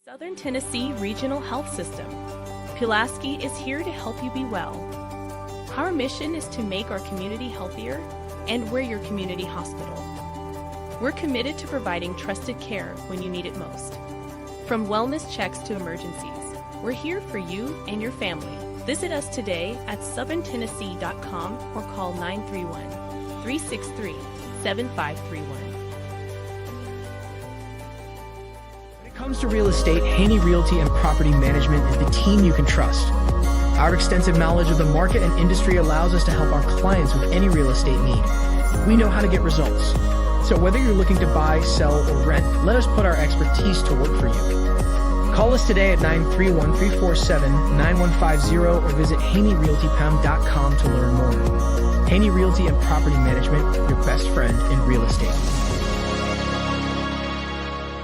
Southern Tennessee Regional Health System. Pulaski is here to help you be well. Our mission is to make our community healthier, and we're your community hospital. We're committed to providing trusted care when you need it most. From wellness checks to emergencies, we're here for you and your family. Visit us today at southerntennessee.com or call 931-363-7531. When it comes to real estate, Haney Realty and Property Management is the team you can trust. Our extensive knowledge of the market and industry allows us to help our clients with any real estate need. We know how to get results. So whether you're looking to buy, sell, or rent, let us put our expertise to work for you. Call us today at 931-347-9150 or visit HaneyRealtyPam.com to learn more. Haney Realty and Property Management, your best friend in real estate.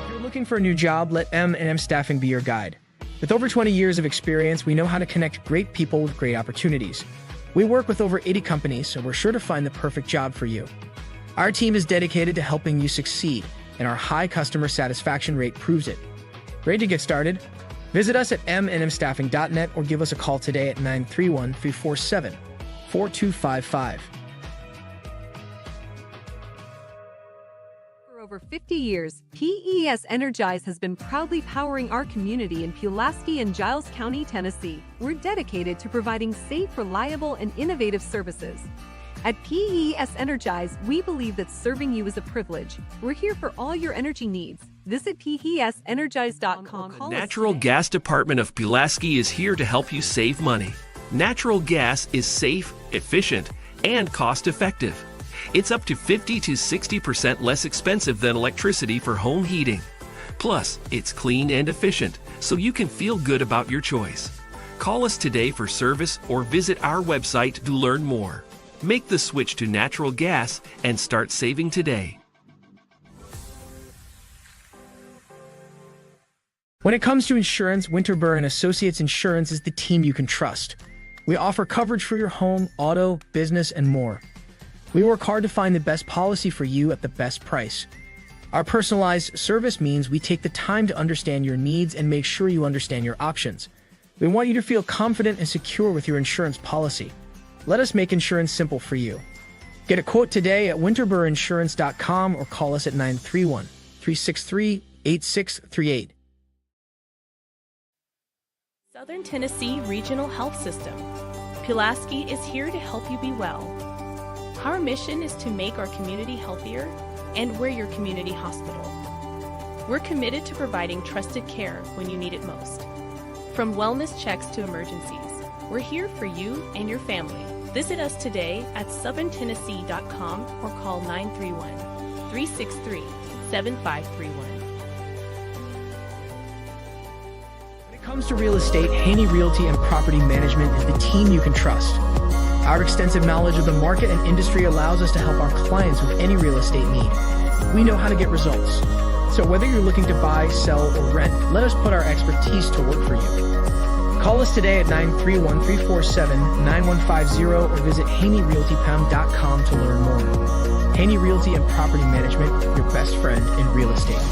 If you're looking for a new job, let M&M Staffing be your guide. With over 20 years of experience, we know how to connect great people with great opportunities. We work with over 80 companies, so we're sure to find the perfect job for you. Our team is dedicated to helping you succeed, and our high customer satisfaction rate proves it. Ready to get started? Visit us at mnmstaffing.net or give us a call today at 931-347-4255. For over 50 years, PES Energize has been proudly powering our community in Pulaski and Giles County, Tennessee. We're dedicated to providing safe, reliable, and innovative services. At PES Energize, we believe that serving you is a privilege. We're here for all your energy needs. Visit PESEnergize.com. The Natural Gas Department of Pulaski is here to help you save money. Natural gas is safe, efficient, and cost-effective. It's up to 50 to 60% less expensive than electricity for home heating. Plus, it's clean and efficient, so you can feel good about your choice. Call us today for service or visit our website to learn more. Make the switch to natural gas and start saving today. When it comes to insurance, Winterburn & Associates Insurance is the team you can trust. We offer coverage for your home, auto, business, and more. We work hard to find the best policy for you at the best price. Our personalized service means we take the time to understand your needs and make sure you understand your options. We want you to feel confident and secure with your insurance policy. Let us make insurance simple for you. Get a quote today at winterburinsurance.com or call us at 931-363-8638. Southern Tennessee Regional Health System. Pulaski is here to help you be well. Our mission is to make our community healthier, and we're your community hospital. We're committed to providing trusted care when you need it most. From wellness checks to emergencies, we're here for you and your family. Visit us today at southerntennessee.com or call 931-363-7531. When it comes to real estate, Haney Realty and Property Management is the team you can trust. Our extensive knowledge of the market and industry allows us to help our clients with any real estate need. We know how to get results. So whether you're looking to buy, sell, or rent, let us put our expertise to work for you. Call us today at 931-347-9150 or visit HaneyRealtyPam.com to learn more. Haney Realty and Property Management, your best friend in real estate.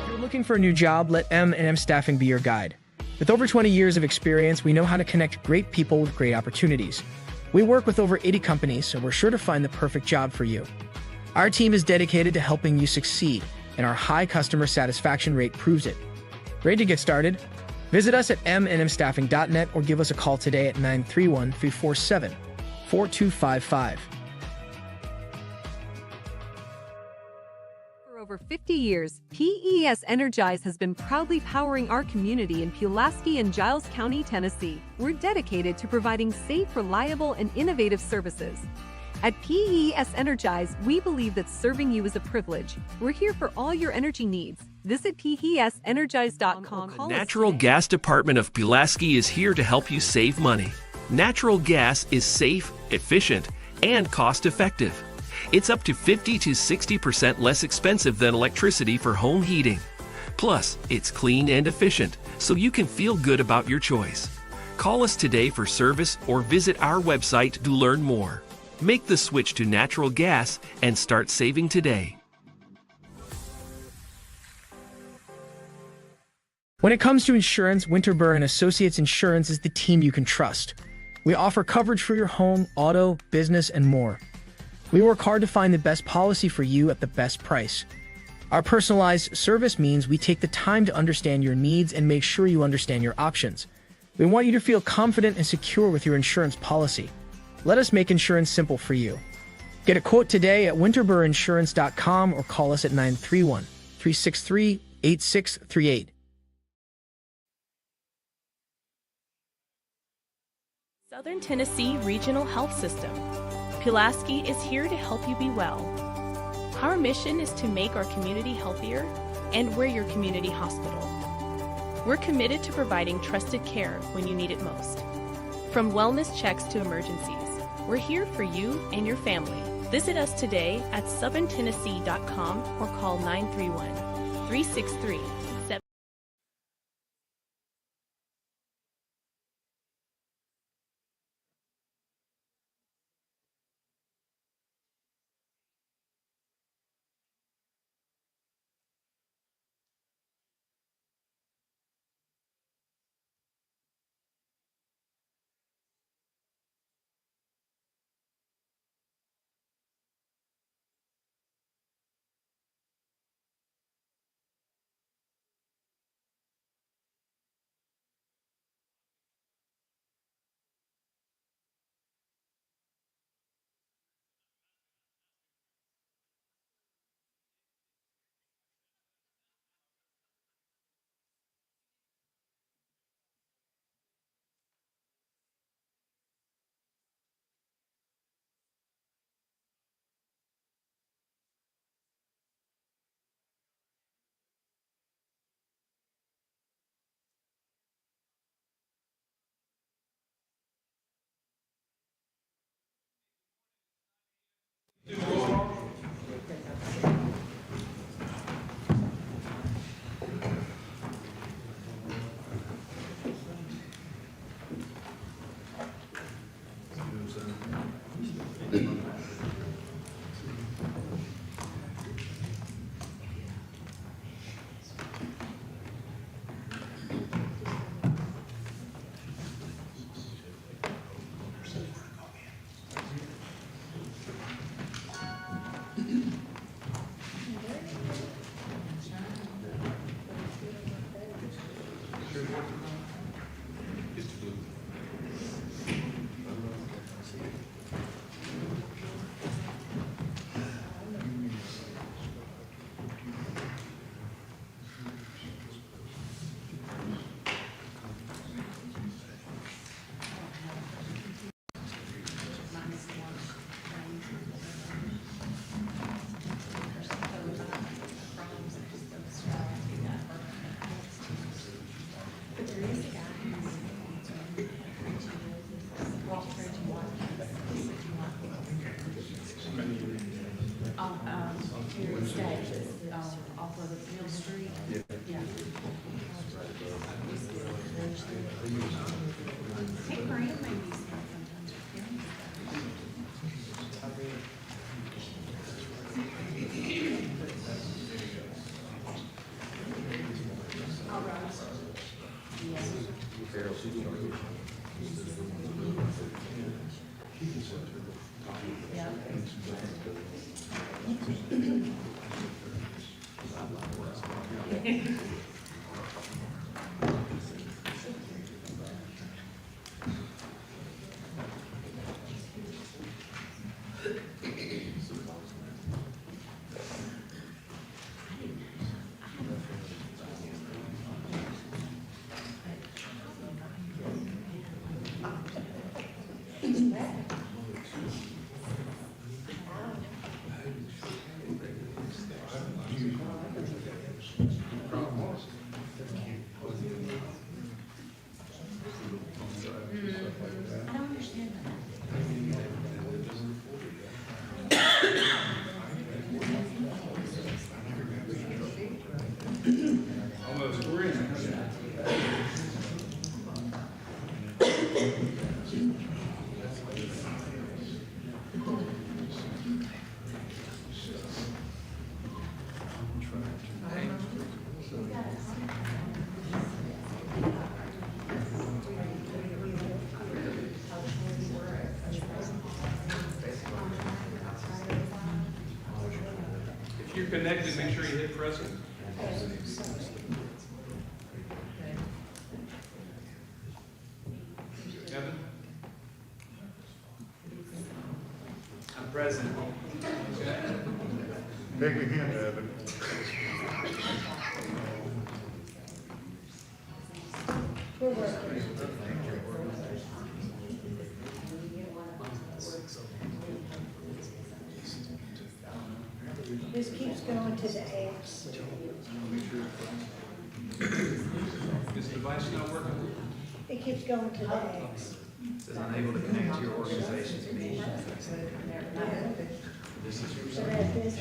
If you're looking for a new job, let M&M Staffing be your guide. With over 20 years of experience, we know how to connect great people with great opportunities. We work with over 80 companies, so we're sure to find the perfect job for you. Our team is dedicated to helping you succeed, and our high customer satisfaction rate proves it. Ready to get started? Visit us at mnmstaffing.net or give us a call today at 931-347-4255. For over 50 years, PES Energize has been proudly powering our community in Pulaski and Giles County, Tennessee. We're dedicated to providing safe, reliable, and innovative services. At PES Energize, we believe that serving you is a privilege. We're here for all your energy needs. Visit PESEnergize.com. The Natural Gas Department of Pulaski is here to help you save money. Natural gas is safe, efficient, and cost-effective. It's up to 50 to 60% less expensive than electricity for home heating. Plus, it's clean and efficient, so you can feel good about your choice. Call us today for service or visit our website to learn more. Make the switch to natural gas and start saving today. When it comes to insurance, Winterburn and Associates Insurance is the team you can trust. We offer coverage for your home, auto, business, and more. We work hard to find the best policy for you at the best price. Our personalized service means we take the time to understand your needs and make sure you understand your options. We want you to feel confident and secure with your insurance policy. Let us make insurance simple for you. Get a quote today at winterburinsurance.com or call us at 931-363-8638. Southern Tennessee Regional Health System. Pulaski is here to help you be well. Our mission is to make our community healthier, and we're your community hospital. We're committed to providing trusted care when you need it most. From wellness checks to emergencies, we're here for you and your family. Visit us today at southerntennessee.com or call 931-363-7. you're connected, make sure you hit present. Evan? I'm present. Take a hint, Evan. This keeps going to the X. Is the device not working? It keeps going to the X. It says unable to connect to your organization's page. So that this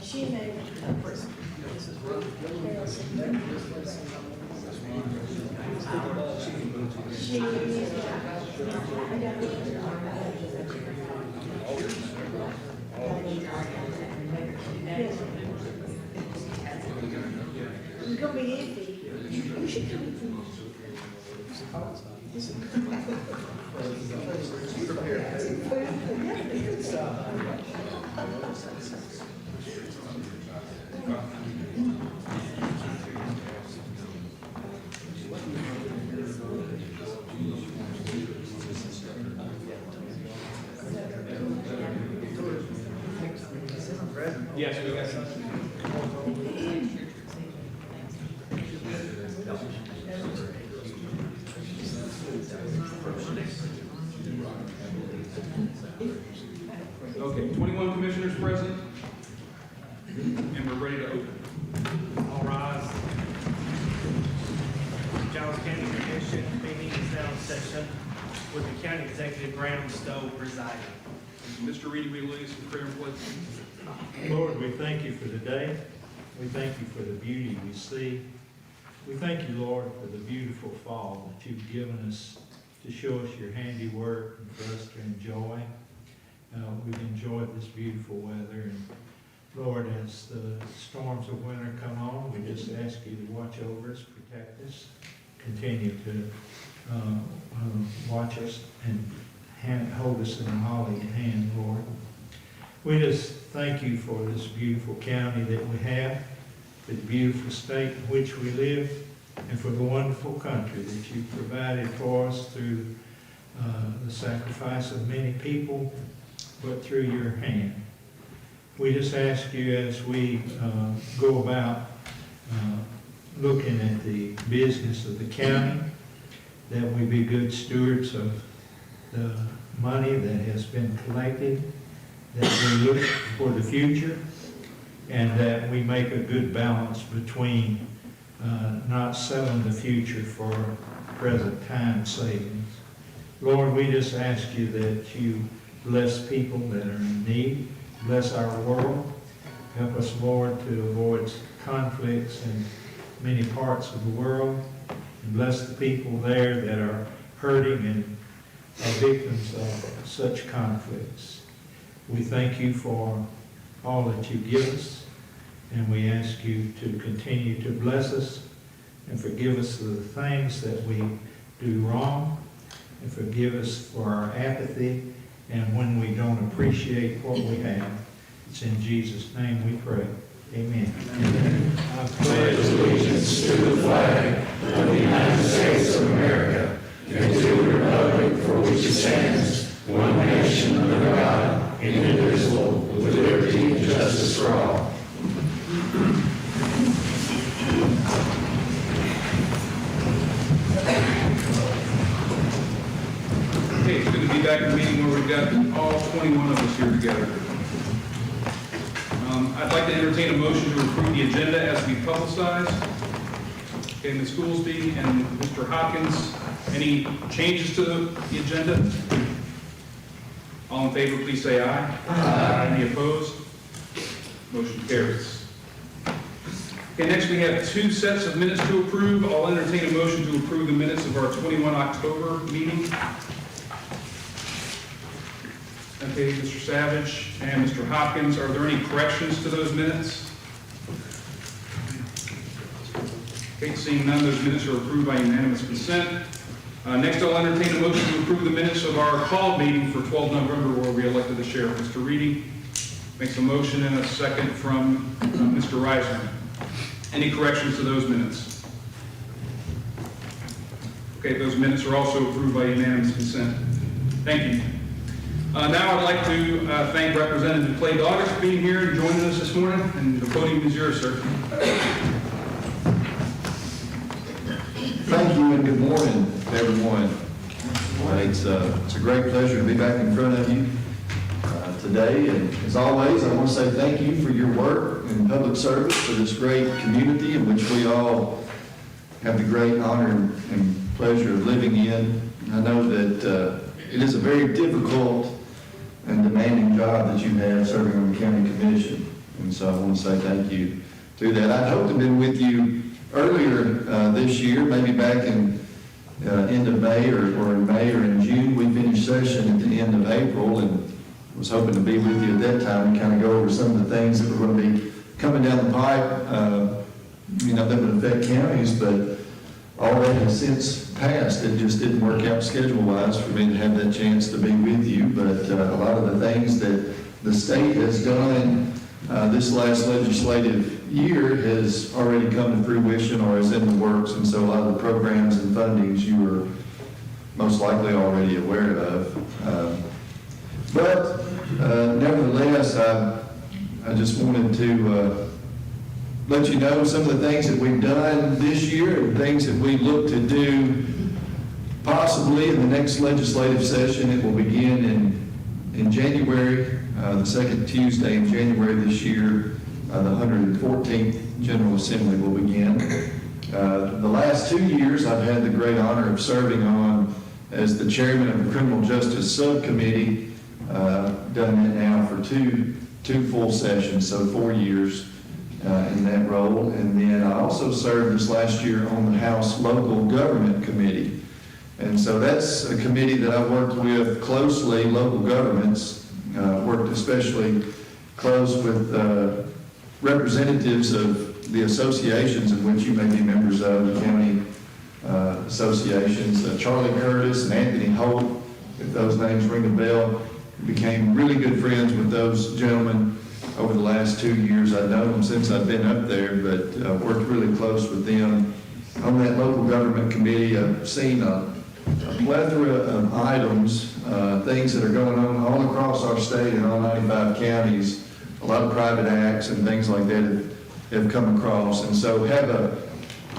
she made it's gonna be empty. You should come. Yes, we got some. Okay, 21 commissioners present, and we're ready to open. All rise. Giles County Commission meeting is now in session with the County Executive Graham Stowe presiding. Mr. Reedy, will you lead us in prayer, please? Lord, we thank you for the day. We thank you for the beauty we see. We thank you, Lord, for the beautiful fall that you've given us to show us your handiwork and for us to enjoy. We've enjoyed this beautiful weather. And Lord, as the storms of winter come on, we just ask you to watch over us, protect us, continue to watch us and hold us in the holly hand, Lord. We just thank you for this beautiful county that we have, for the beautiful state in which we live, and for the wonderful country that you've provided for us through the sacrifice of many people, but through your hand. We just ask you as we go about looking at the business of the county, that we be good stewards of the money that has been collected, that we look for the future, and that we make a good balance between not selling the future for present time savings. Lord, we just ask you that you bless people that are in need, bless our world, help us, Lord, to avoid conflicts in many parts of the world, and bless the people there that are hurting and are victims of such conflicts. We thank you for all that you give us, and we ask you to continue to bless us and forgive us of the things that we do wrong, and forgive us for our apathy and when we don't appreciate what we have. It's in Jesus' name we pray. Amen. I pledge allegiance to the flag of the United States of America and to the republic for which it stands, one nation under God, indivisible, with liberty and justice for all. Okay, it's good to be back in the meeting where we've got all 21 of us here together. I'd like to entertain a motion to approve the agenda as we publicized. Okay, Ms. Goolsby and Mr. Hopkins, any changes to the agenda? All in favor, please say aye. Aye. Any opposed? Motion carries. Okay, next we have two sets of minutes to approve. I'll entertain a motion to approve the minutes of our 21 October meeting. Okay, Mr. Savage and Mr. Hopkins, are there any corrections to those minutes? Okay, seeing none, those minutes are approved by unanimous consent. Next, I'll entertain a motion to approve the minutes of our call meeting for 12 November where we elected the sheriff. Mr. Reedy makes a motion and a second from Mr. Reisner. Any corrections to those minutes? Okay, those minutes are also approved by unanimous consent. Thank you. Now I'd like to thank Representative Clay Daughters for being here and joining us this morning, and the podium is yours, sir. Thank you and good morning, everyone. It's a great pleasure to be back in front of you today, and as always, I want to say thank you for your work in public service for this great community in which we all have the great honor and pleasure of living in. I know that it is a very difficult and demanding job that you have serving on the county commission, and so I want to say thank you to that. I hope to have been with you earlier this year, maybe back in end of May or in May or in June. We finished session at the end of April and was hoping to be with you at that time and kind of go over some of the things that were going to be coming down the pipe, that would affect counties, but all that has since passed. It just didn't work out schedule-wise for me to have that chance to be with you, but a lot of the things that the state has done this last legislative year has already come to fruition or is in the works, and so a lot of the programs and fundings you are most likely already aware of. But nevertheless, I just wanted to let you know some of the things that we've done this year and things that we look to do possibly in the next legislative session. It will begin in January, the second Tuesday in January this year. The 114th General Assembly will begin. The last 2 years I've had the great honor of serving on as the chairman of the Criminal Justice Subcommittee, done that now for two full sessions, so 4 years in that role. And then I also served this last year on the House Local Government Committee. And so that's a committee that I worked with closely, local governments, worked especially close with representatives of the associations in which you may be members of, the county associations, Charlie Curtis and Anthony Holt, if those names ring a bell. Became really good friends with those gentlemen over the last 2 years. I've known them since I've been up there, but worked really close with them. On that local government committee, I've seen a plethora of items, things that are going on all across our state and all 95 counties. A lot of private acts and things like that have come across. And so have a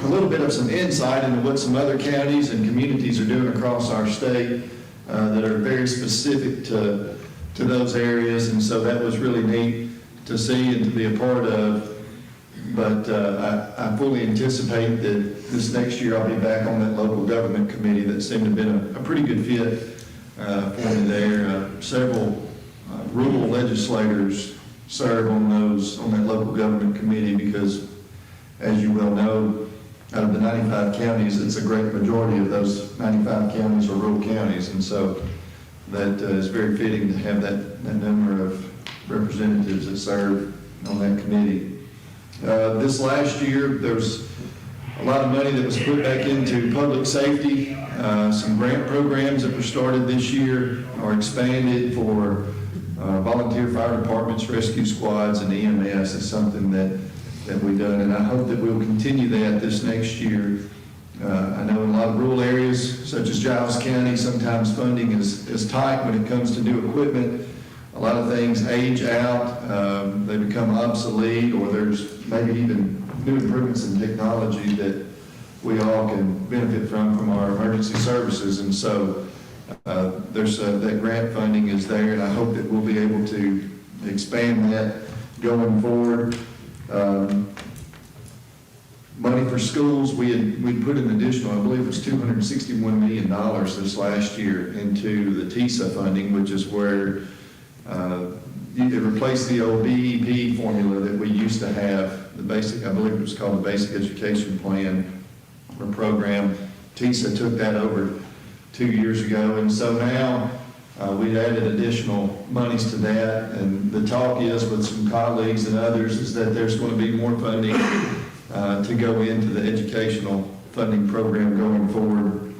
little bit of some insight into what some other counties and communities are doing across our state that are very specific to those areas. And so that was really neat to see and to be a part of. But I fully anticipate that this next year I'll be back on that local government committee that seemed to have been a pretty good fit for me there. Several rural legislators serve on that local government committee because, as you well know, out of the 95 counties, it's a great majority of those 95 counties are rural counties. And so that is very fitting to have that number of representatives that serve on that committee. This last year, there's a lot of money that was put back into public safety. Some grant programs that were started this year are expanded for volunteer fire departments, rescue squads, and EMS. Is something that we've done, and I hope that we'll continue that this next year. I know in a lot of rural areas, such as Giles County, sometimes funding is tight when it comes to new equipment. A lot of things age out, they become obsolete, or there's maybe even new improvements in technology that we all can benefit from our emergency services. And so there's that grant funding is there, and I hope that we'll be able to expand that going forward. Money for schools, we put an additional, I believe it was $261 million this last year into the TISA funding, which is where it replaced the old BEP formula that we used to have, the basic, I believe it was called the Basic Education Plan or program. TISA took that over 2 years ago, and so now we've added additional monies to that, and the talk is with some colleagues and others is that there's going to be more funding to go into the educational funding program going forward.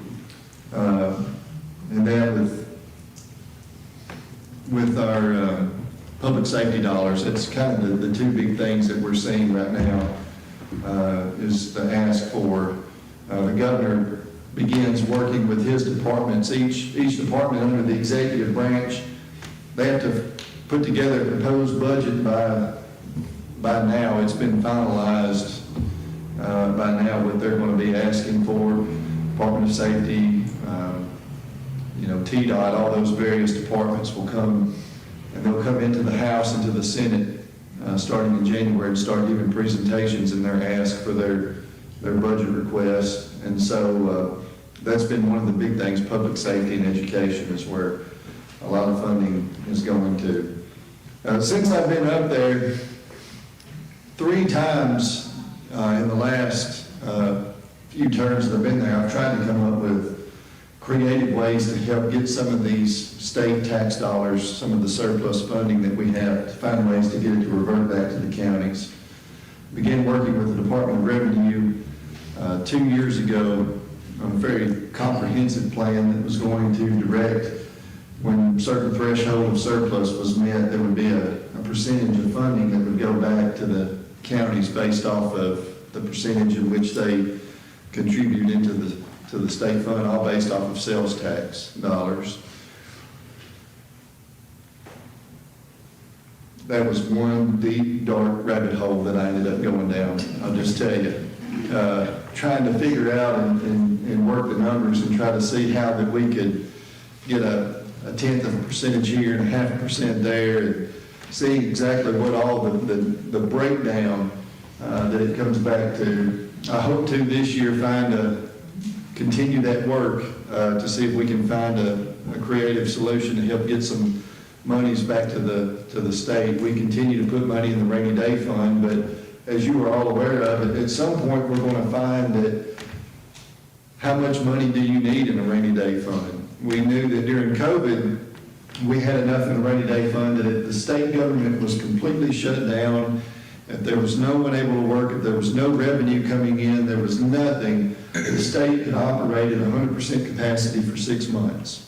And then with our public safety dollars, it's kind of the two big things that we're seeing right now is the ask for. The governor begins working with his departments. Each department under the executive branch, they have to put together a proposed budget by now. It's been finalized by now what they're going to be asking for. Department of Safety, TDOT, all those various departments will come, and they'll come into the House and to the Senate starting in January and start giving presentations in their ask for their budget request. And so that's been one of the big things, public safety and education is where a lot of funding is going to. Since I've been up there, 3 times in the last few terms that I've been there, I've tried to come up with creative ways to help get some of these state tax dollars, some of the surplus funding that we have, to find ways to get it to revert back to the counties. Began working with the Department of Revenue 2 years ago on a very comprehensive plan that was going to direct, when certain threshold of surplus was met, there would be a percentage of funding that would go back to the counties based off of the percentage in which they contribute into the state fund, all based off of sales tax dollars. That was one deep, dark rabbit hole that I ended up going down, I'll just tell you. Trying to figure out and work the numbers and try to see how that we could get a 1/10 of a percentage here and a 0.5% there, and see exactly what all the breakdown that it comes back to. I hope to this year continue that work to see if we can find a creative solution to help get some monies back to the state. We continue to put money in the rainy day fund, but as you are all aware of, at some point we're going to find that how much money do you need in a rainy day fund? We knew that during COVID, we had enough in the rainy day fund that if the state government was completely shut down, if there was no one able to work, if there was no revenue coming in, there was nothing, the state could operate at 100% capacity for 6 months.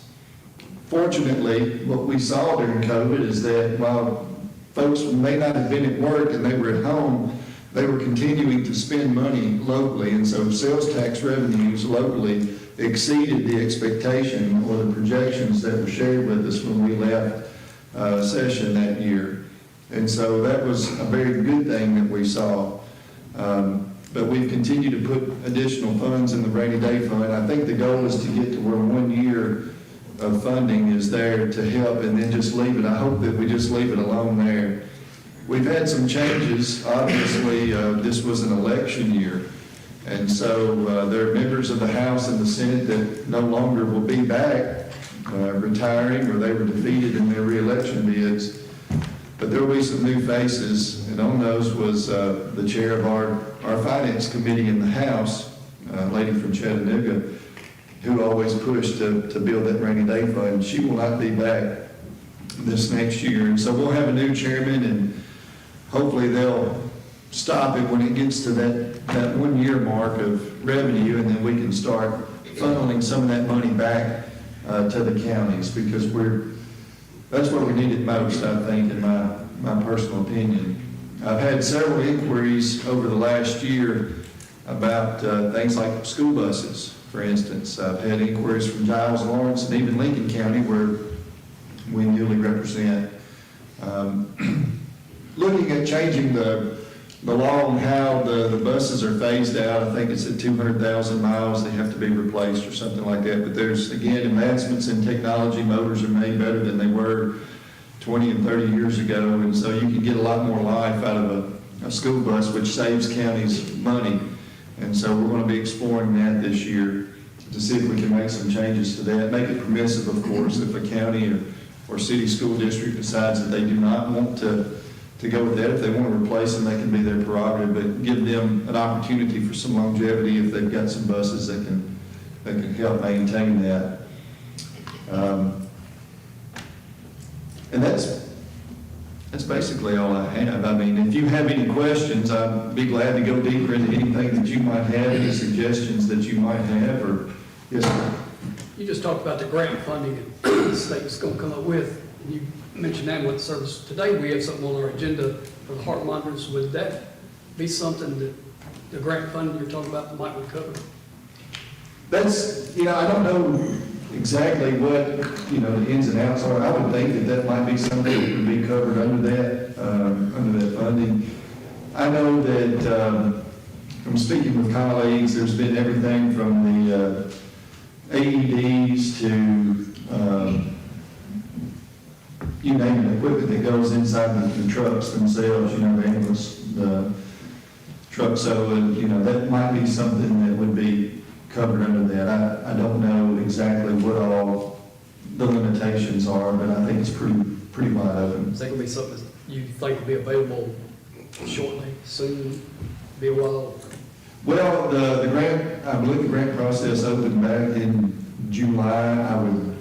Fortunately, what we saw during COVID is that while folks may not have been at work and they were at home, they were continuing to spend money locally, and so sales tax revenues locally exceeded the expectation or the projections that were shared with us when we left session that year. And so that was a very good thing that we saw. But we've continued to put additional funds in the rainy day fund. I think the goal is to get to where 1 year of funding is there to help and then just leave it. I hope that we just leave it alone there. We've had some changes. Obviously, this was an election year. And so there are members of the House and the Senate that no longer will be back retiring, or they were defeated in their re-election bids. But there will be some new faces, and on those was the chair of our Finance Committee in the House, a lady from Chattanooga, who always pushed to build that rainy day fund. She will not be back this next year, and so we'll have a new chairman, and hopefully they'll stop it when it gets to that 1 year mark of revenue, and then we can start funneling some of that money back to the counties, because that's where we need it most, I think, in my personal opinion. I've had several inquiries over the last year about things like school buses, for instance. I've had inquiries from Giles, Lawrence, and even Lincoln County, where we newly represent. Looking at changing the law on how the buses are phased out, I think it's at 200,000 miles they have to be replaced or something like that. But there's, again, advancements in technology. Motors are made better than they were 20 and 30 years ago, and so you can get a lot more life out of a school bus, which saves counties money. And so we're going to be exploring that this year to see if we can make some changes to that. Make it permissive, of course, if a county or city school district decides that they do not want to go with that. If they want to replace them, they can be their prerogative, but give them an opportunity for some longevity if they've got some buses that can help maintain that. And that's basically all I have. I mean, if you have any questions, I'd be glad to go deeper into anything that you might have, any suggestions that you might have, or, yes, sir. You just talked about the grant funding and the state was going to come up with. And you mentioned ambulance service. Today we have something on our agenda for the heart monitors. Would that be something that the grant funding you're talking about might recover? That's, I don't know exactly what, the ins and outs are. I would think that might be something that would be covered under that funding. I know that from speaking with colleagues, there's been everything from the AEDs to you name it, equipment that goes inside the trucks themselves, the ambulance, the truck. So, that might be something that would be covered under that. I don't know exactly what all the limitations are, but I think it's pretty wide open. Is that going to be something that you think will be available shortly, soon, be a while? Well, the grant, I believe the grant process opened back in July. I would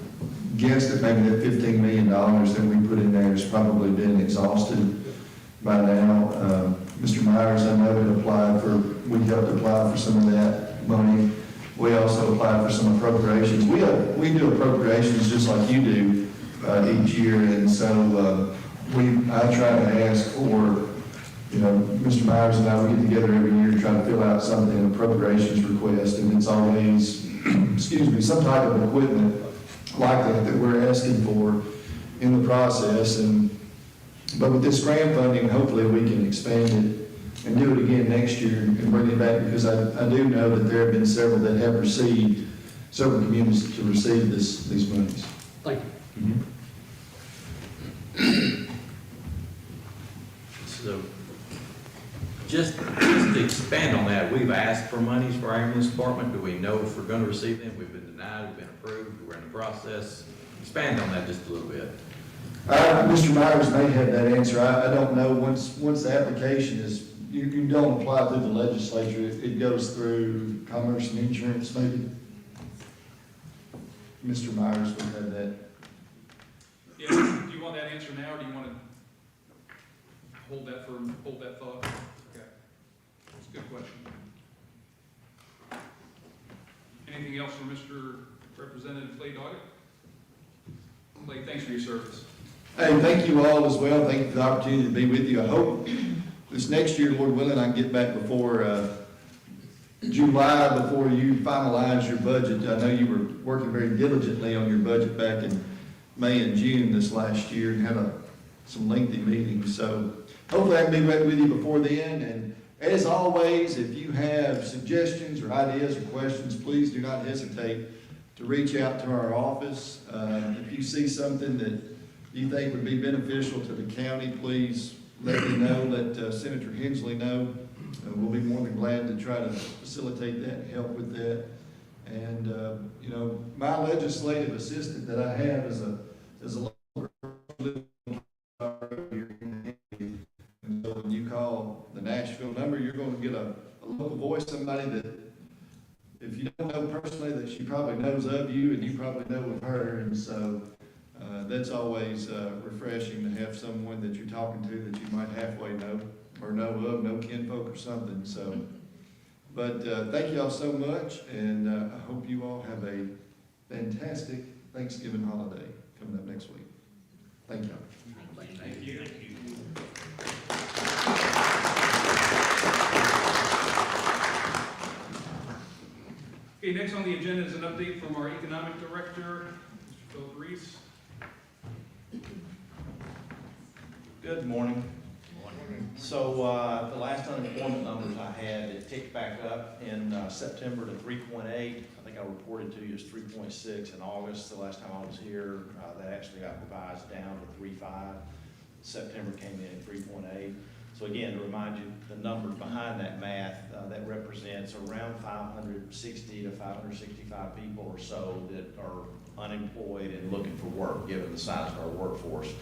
guess that maybe that $15 million that we put in there has probably been exhausted by now. Mr. Myers, I know, we helped apply for some of that money. We also applied for some appropriations. We do appropriations just like you do each year, and so I try to ask for, Mr. Myers and I, we get together every year to try to fill out something, an appropriations request, and it's always, some type of equipment like that we're asking for in the process. But with this grant funding, hopefully we can expand it and do it again next year and bring it back, because I do know that there have been several that have received, several communities to receive these monies. Thank you. So, just to expand on that, we've asked for monies for our ambulance department. Do we know if we're going to receive them? We've been denied, we've been approved, we're in the process. Expand on that just a little bit. Mr. Myers may have that answer. I don't know. Once the application is, you don't apply through the legislature. It goes through Commerce and Insurance, maybe. Mr. Myers would have that. Yeah, do you want that answer now, or do you want to hold that thought? Okay. That's a good question. Anything else for Mr. Representative Clay Doggett? Clay, thanks for your service. Hey, thank you all as well. Thank you for the opportunity to be with you. I hope this next year, Lord willing, I can get back before July, before you finalize your budget. I know you were working very diligently on your budget back in May and June this last year and had some lengthy meetings. So hopefully I can be back with you before then. And as always, if you have suggestions or ideas or questions, please do not hesitate to reach out to our office. If you see something that you think would be beneficial to the county, please let me know, let Senator Hensley know. We'll be more than glad to try to facilitate that and help with that. And, you know, my legislative assistant that I have is a local, and so when you call the Nashville number, you're going to get a local voice, somebody that, if you don't know personally, that she probably knows of you and you probably know of her. And so that's always refreshing to have someone that you're talking to that you might halfway know or know of, know kinfolk or something. So, but thank you all so much, and I hope you all have a fantastic Thanksgiving holiday coming up next week. Thank you. Thank you. Thank you. Okay, next on the agenda is an update from our Economic Director, Mr. Philip Reese. Good morning. So the last unemployment numbers I had, it ticked back up in September to 3.8. I think I reported to you as 3.6 in August. The last time I was here, that actually got revised down to 3.5. September came in at 3.8. So again, to remind you, the numbers behind that math, that represents around 560 to 565 people or so that are unemployed and looking for work, given the size of our workforce.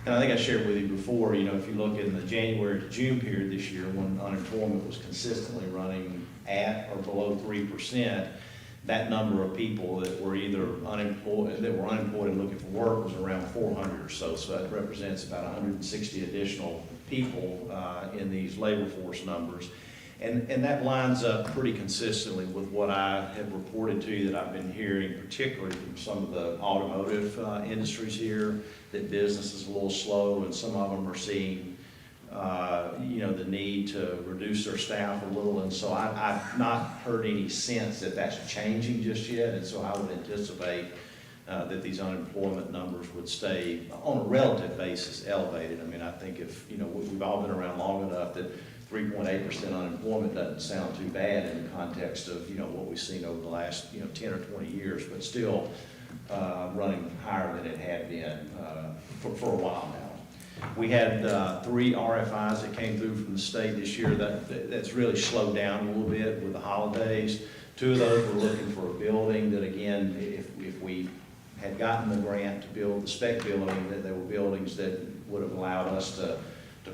And I think I shared with you before, you know, if you look in the January to June period this year, when unemployment was consistently running at or below 3%, that number of people that were either unemployed, and looking for work was around 400 or so. So that represents about 160 additional people in these labor force numbers. And that lines up pretty consistently with what I have reported to you that I've been hearing, particularly from some of the automotive industries here, that business is a little slow, and some of them are seeing, you know, the need to reduce their staff a little. And so I've not heard any sense that that's changing just yet. And so I would anticipate that these unemployment numbers would stay, on a relative basis, elevated. I mean, I think if, you know, we've all been around long enough that 3.8% unemployment doesn't sound too bad in the context of, you know, what we've seen over the last, you know, 10 or 20 years, but still running higher than it had been for a while now. We had 3 RFIs that came through from the state this year. That's really slowed down a little bit with the holidays. 2 of those were looking for a building that, again, if we had gotten the grant to build the spec building, that there were buildings that would have allowed us to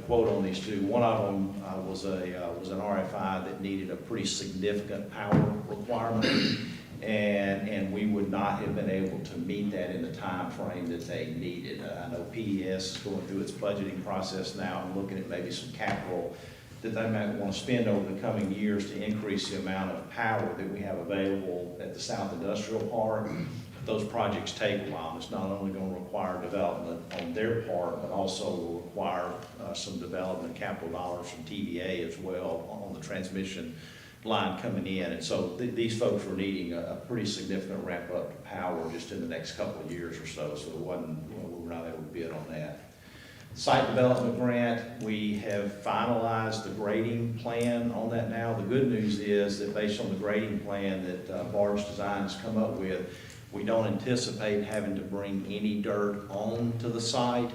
quote on these 2. One of them was an RFI that needed a pretty significant power requirement, and we would not have been able to meet that in the time frame that they needed. I know PES is going through its budgeting process now and looking at maybe some capital that they might want to spend over the coming years to increase the amount of power that we have available at the South Industrial Park. Those projects take a while. It's not only going to require development on their part, but also will require some development capital dollars from TVA as well on the transmission line coming in. And so these folks were needing a pretty significant ramp up to power just in the next couple of years or so. So it wasn't, you know, we were not able to bid on that. Site development grant, we have finalized the grading plan on that now. The good news is that based on the grading plan that Barge Design has come up with, we don't anticipate having to bring any dirt on to the site.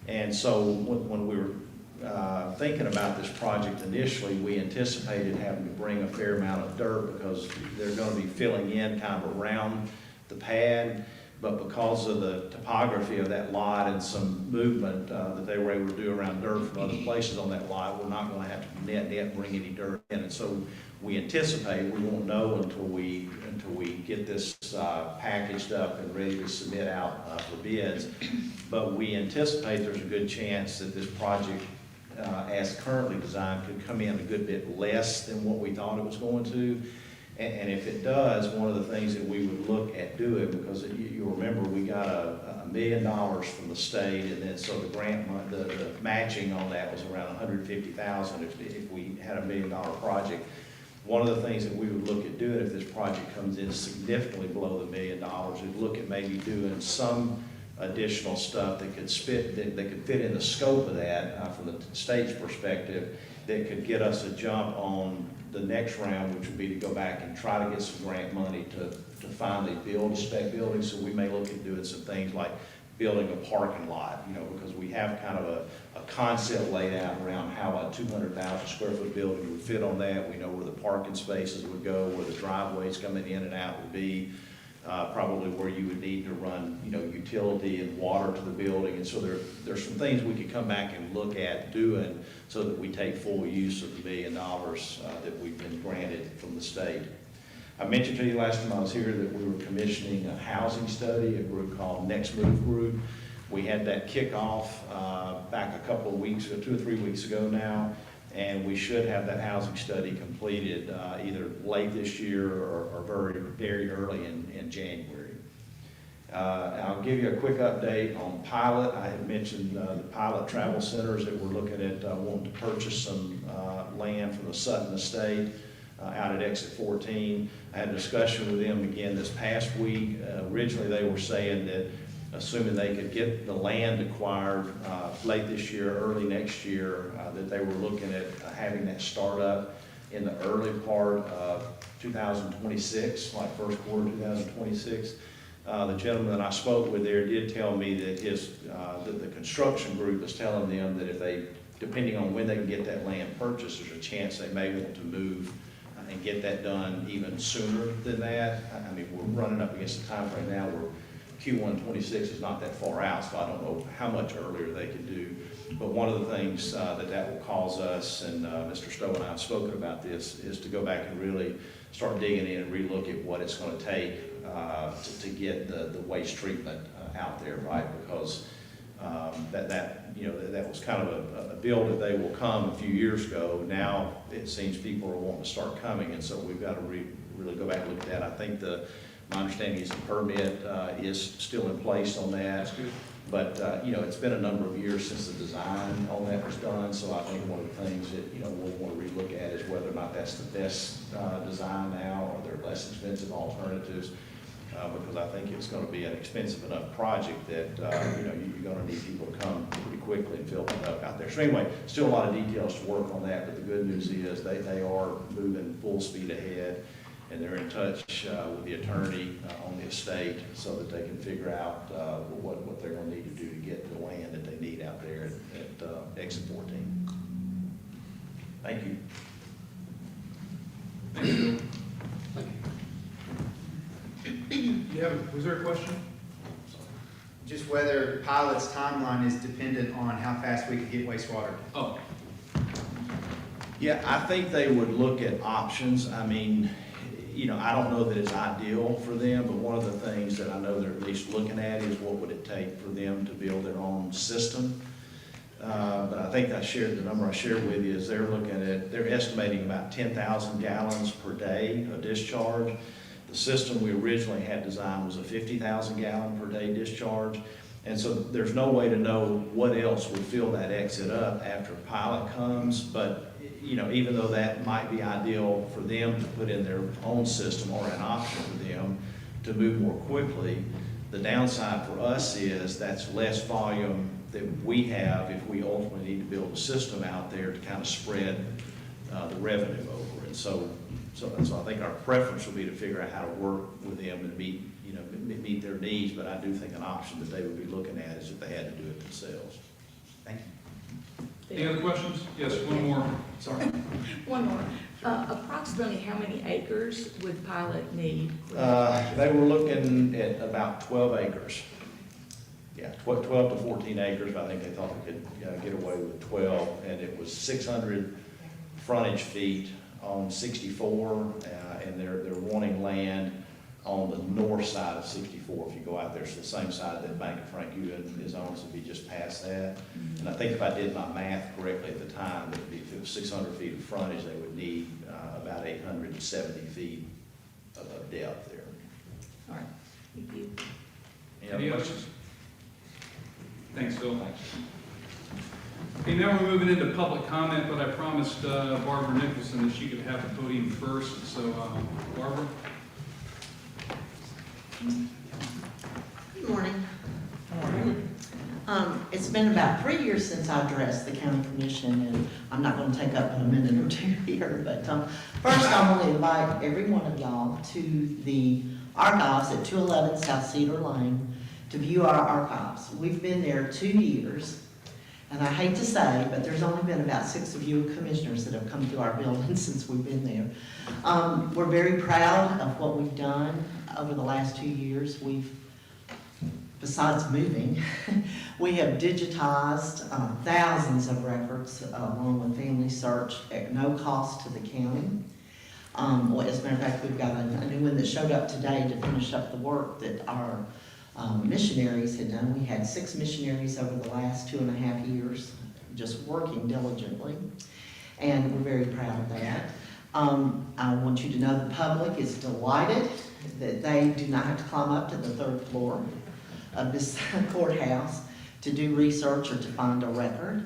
And so when we were thinking about this project initially, we anticipated having to bring a fair amount of dirt because they're going to be filling in kind of around the pad. But because of the topography of that lot and some movement that they were able to do around dirt from other places on that lot, we're not going to have to net bring any dirt in. And so we anticipate, we won't know until we get this packaged up and ready to submit out for bids. But we anticipate there's a good chance that this project, as currently designed, could come in a good bit less than what we thought it was going to. And if it does, one of the things that we would look at doing, because you'll remember, we got $1 million from the state, and then so the grant, the matching on that was around $150,000 if we had $1 million project. One of the things that we would look at doing if this project comes in significantly below the $1 million is look at maybe doing some additional stuff that could fit in the scope of that from the state's perspective, that could get us a jump on the next round, which would be to go back and try to get some grant money to finally build a spec building. So we may look at doing some things like building a parking lot, because we have kind of a concept laid out around how a 200,000 square foot building would fit on that. We know where the parking spaces would go, where the driveways coming in and out would be, probably where you would need to run, utility and water to the building. And so there's some things we could come back and look at doing so that we take full use of the $1 million that we've been granted from the state. I mentioned to you last time I was here that we were commissioning a housing study, a group called Next Move Group. We had that kickoff back a couple of weeks ago, 2 or 3 weeks ago now, and we should have that housing study completed either late this year or very, very early in January. I'll give you a quick update on pilot. I had mentioned the pilot travel centers that we're looking at wanting to purchase some land from the Sutton Estate out at exit 14. I had a discussion with them again this past week. Originally they were saying that assuming they could get the land acquired late this year, early next year, that they were looking at having that start up in the early part of 2026, like first quarter 2026. The gentleman that I spoke with there did tell me that the construction group is telling them that if they, depending on when they can get that land purchased, there's a chance they may want to move and get that done even sooner than that. I mean, we're running up against the time frame now where Q1 26 is not that far out, so I don't know how much earlier they can do. But one of the things that will cause us, and Mr. Stowe and I have spoken about this, is to go back and really start digging in and relook at what it's going to take to get the waste treatment out there, right? Because that was kind of a bill that they will come a few years ago. Now it seems people are wanting to start coming, and so we've got to really go back and look at that. I think my understanding is the permit is still in place on that. But, it's been a number of years since the design on that was done, so I think one of the things that, we'll want to relook at is whether or not that's the best design now, or there are less expensive alternatives, because I think it's going to be an expensive enough project that, you're going to need people to come pretty quickly and fill it up out there. So anyway, still a lot of details to work on that, but the good news is they are moving full speed ahead. And they're in touch with the attorney on the estate so that they can figure out what they're going to need to do to get the land that they need out there at exit 14. Thank you. Was there a question? Just whether pilot's timeline is dependent on how fast we can get wastewater. Oh. Yeah, I think they would look at options. I mean, I don't know that it's ideal for them, but one of the things that I know they're at least looking at is what would it take for them to build their own system. But I think the number I shared with you is they're estimating about 10,000 gallons per day of discharge. The system we originally had designed was a 50,000 gallon per day discharge. And so there's no way to know what else would fill that exit up after pilot comes, but even though that might be ideal for them to put in their own system or an option for them to move more quickly, the downside for us is that's less volume that we have if we ultimately need to build a system out there to kind of spread the revenue over. And so I think our preference would be to figure out how to work with them and meet their needs, but I do think an option that they would be looking at is if they had to do it themselves. Thank you. Any other questions? Yes, one more. Sorry. One more. Approximately how many acres would pilot need? They were looking at about 12 acres. Yeah, 12 to 14 acres, but I think they thought we could get away with 12, and it was 600 frontage feet on 64, and they're wanting land on the north side of 64. If you go out there, it's the same side that Bank of Frank Ewan is on, so it'd be just past that. And I think if I did my math correctly at the time, if it was 600 feet of frontage, they would need about 870 feet depth there. All right, thank you. Any others? Thanks, Phil. Okay, now we're moving into public comment, but I promised Barbara Nicholson that she could have the podium first. So, Barbara? Good morning. It's been about 3 years since I addressed the county commission, and I'm not going to take up a minute or two here, but first I want to invite every one of y'all to the archives at 211 South Cedar Lane to view our archives. We've been there 2 years, and I hate to say, but there's only been about 6 of you commissioners that have come through our building since we've been there. We're very proud of what we've done over the last 2 years. Besides moving, we have digitized thousands of records along with Family Search at no cost to the county. Well, as a matter of fact, we've got a new one that showed up today to finish up the work that our missionaries had done. We had 6 missionaries over the last 2.5 years just working diligently, and we're very proud of that. I want you to know the public is delighted that they do not have to climb up to the 3rd floor of this courthouse to do research or to find a record.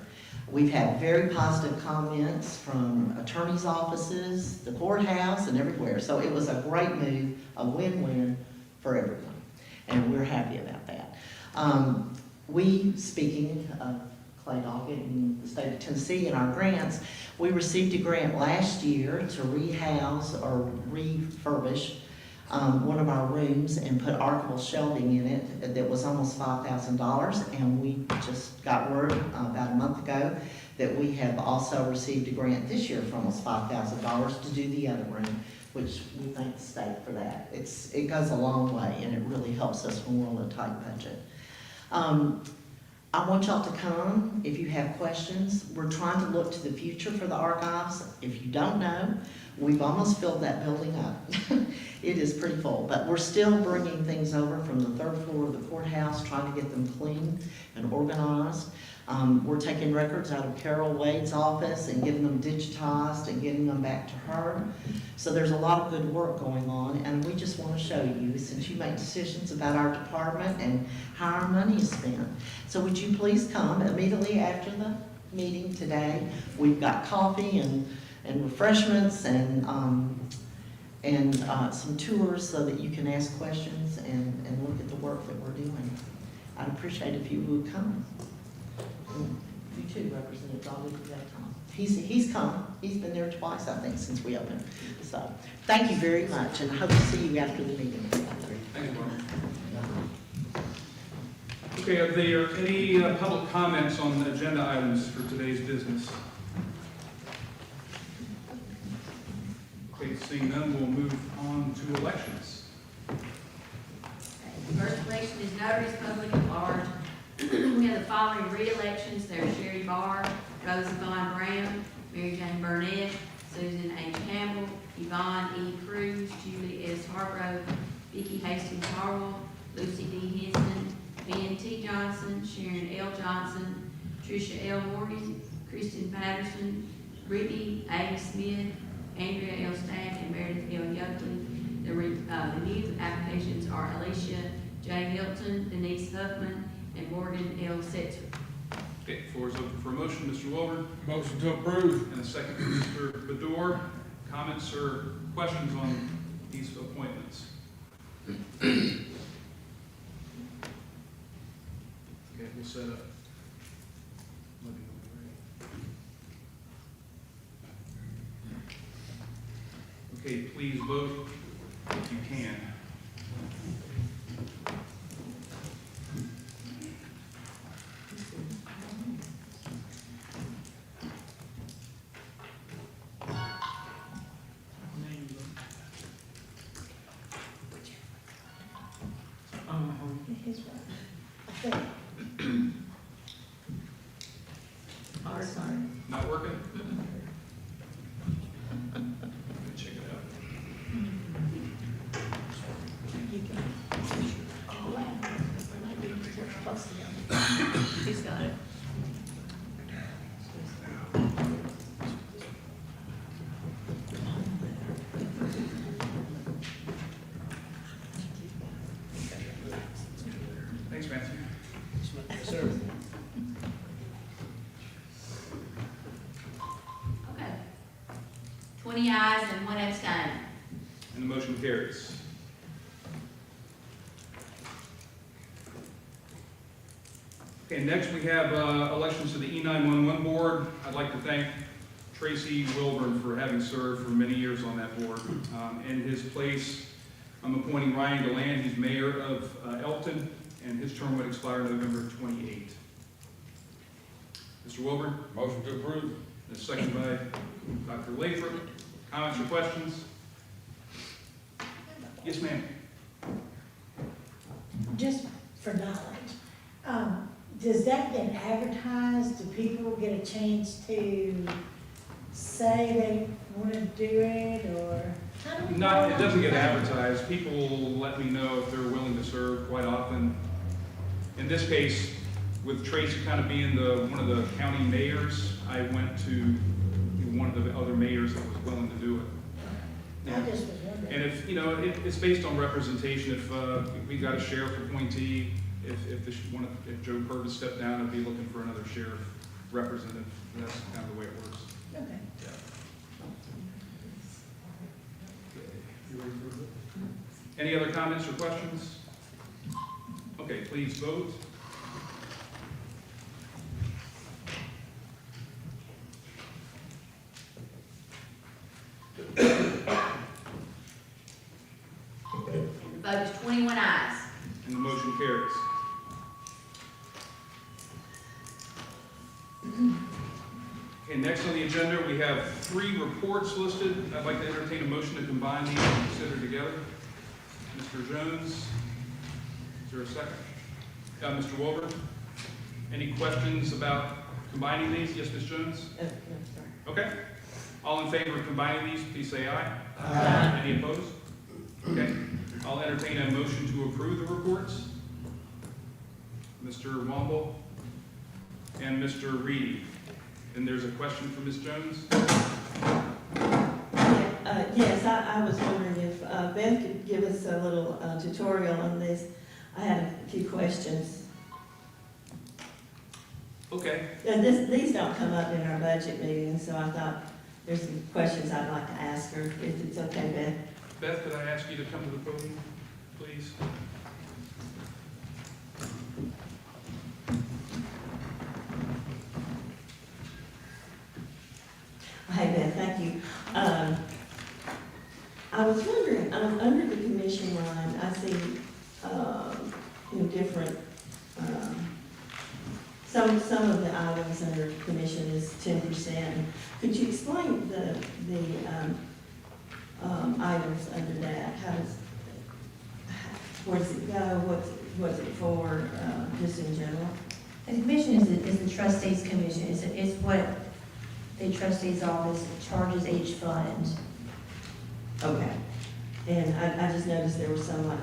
We've had very positive comments from attorneys' offices, the courthouse, and everywhere. So it was a great move, a win-win for everyone, and we're happy about that. Speaking of Clay Doggett in the state of Tennessee and our grants, we received a grant last year to rehouse or refurbish one of our rooms and put archival shelving in it that was almost $5,000, and we just got word about a month ago that we have also received a grant this year for almost $5,000 to do the other room, which we thank the state for that. It goes a long way, and it really helps us when we're on a tight budget. I want y'all to come if you have questions. We're trying to look to the future for the archives. If you don't know, we've almost filled that building up. It is pretty full, but we're still bringing things over from the 3rd floor of the courthouse, trying to get them clean and organized. We're taking records out of Carol Wade's office and getting them digitized and getting them back to her. So there's a lot of good work going on, and we just want to show you, since you make decisions about our department and how our money is spent. So would you please come immediately after the meeting today? We've got coffee and refreshments and some tours so that you can ask questions and look at the work that we're doing. I'd appreciate if you would come. You too, Representative Doggett, you got to come. He's come. He's been there twice, I think, since we opened. So thank you very much, and I hope to see you after the meeting. Thank you, Barbara. Okay, are there any public comments on the agenda items for today's business? Okay, seeing none, we'll move on to elections. The first election is notaries public at large. We have the following re-elections. They're Sherry Barr, Rose Yvonne Brown, Mary Jane Burnett, Susan H. Campbell, Yvonne E. Cruz, Julie S. Hargrove, Vicki Hastings Harwell, Lucy D. Henson, Ben T. Johnson, Sharon L. Johnson, Tricia L. Morgan, Kristen Patterson, Brittany A. Smith, Andrea L. Stack, and Meredith L. Yoakley. The new applications are Alicia J. Hilton, Denise Huffman, and Morgan L. Setzer. Okay, floor is open for a motion. Mr. Wilbur? Motion to approve. And a second from Mr. Bador. Comments or questions on these appointments? Okay, we'll set up. Okay, please vote if you can. Not working? Check it out. He's got it. 20 ayes and 1 abstain. And the motion carries. Okay, next we have elections to the E911 board. I'd like to thank Tracy Wilburn for having served for many years on that board. In his place, I'm appointing Ryan Deland. He's mayor of Elkton, and his term would expire November 28. Mr. Wilburn? Motion to approve. And second by Dr. Lathrop. Comments or questions? Yes, ma'am. Just for knowledge, does that get advertised? Do people get a chance to say they want to do it, or how do we? No, it doesn't get advertised. People let me know if they're willing to serve quite often. In this case, with Tracy kind of being one of the county mayors, I went to one of the other mayors that was willing to do it. I just was wondering. And if, it's based on representation. If we got a sheriff appointee, if Joe Purvis stepped down, I'd be looking for another sheriff representative. That's kind of the way it works. Okay. Yeah. You ready for a vote? Any other comments or questions? Okay, please vote. The vote is 21 ayes. And the motion carries. Okay, next on the agenda, we have 3 reports listed. I'd like to entertain a motion to combine these and consider together. Mr. Jones, is there a second? Mr. Wilbur, any questions about combining these? Yes, Ms. Jones? No, sorry. Okay. All in favor of combining these, please say aye. Aye. Any opposed? Okay. I'll entertain a motion to approve the reports. Mr. Womble and Mr. Reedy. And there's a question for Ms. Jones. Yes, I was wondering if Beth could give us a little tutorial on this. I had a few questions. Okay. These don't come up in our budget meeting, so I thought there's some questions I'd like to ask her, if it's okay, Beth. Beth, could I ask you to come to the podium, please? Hi, Beth, thank you. I was wondering, under the commission line, I see, different, some of the items under commission is 10%. Could you explain the items under that? Where does it go? What's it for, just in general? The commission is the trustees commission. It's what the trustees office charges each fund. Okay. And I just noticed there was some, like,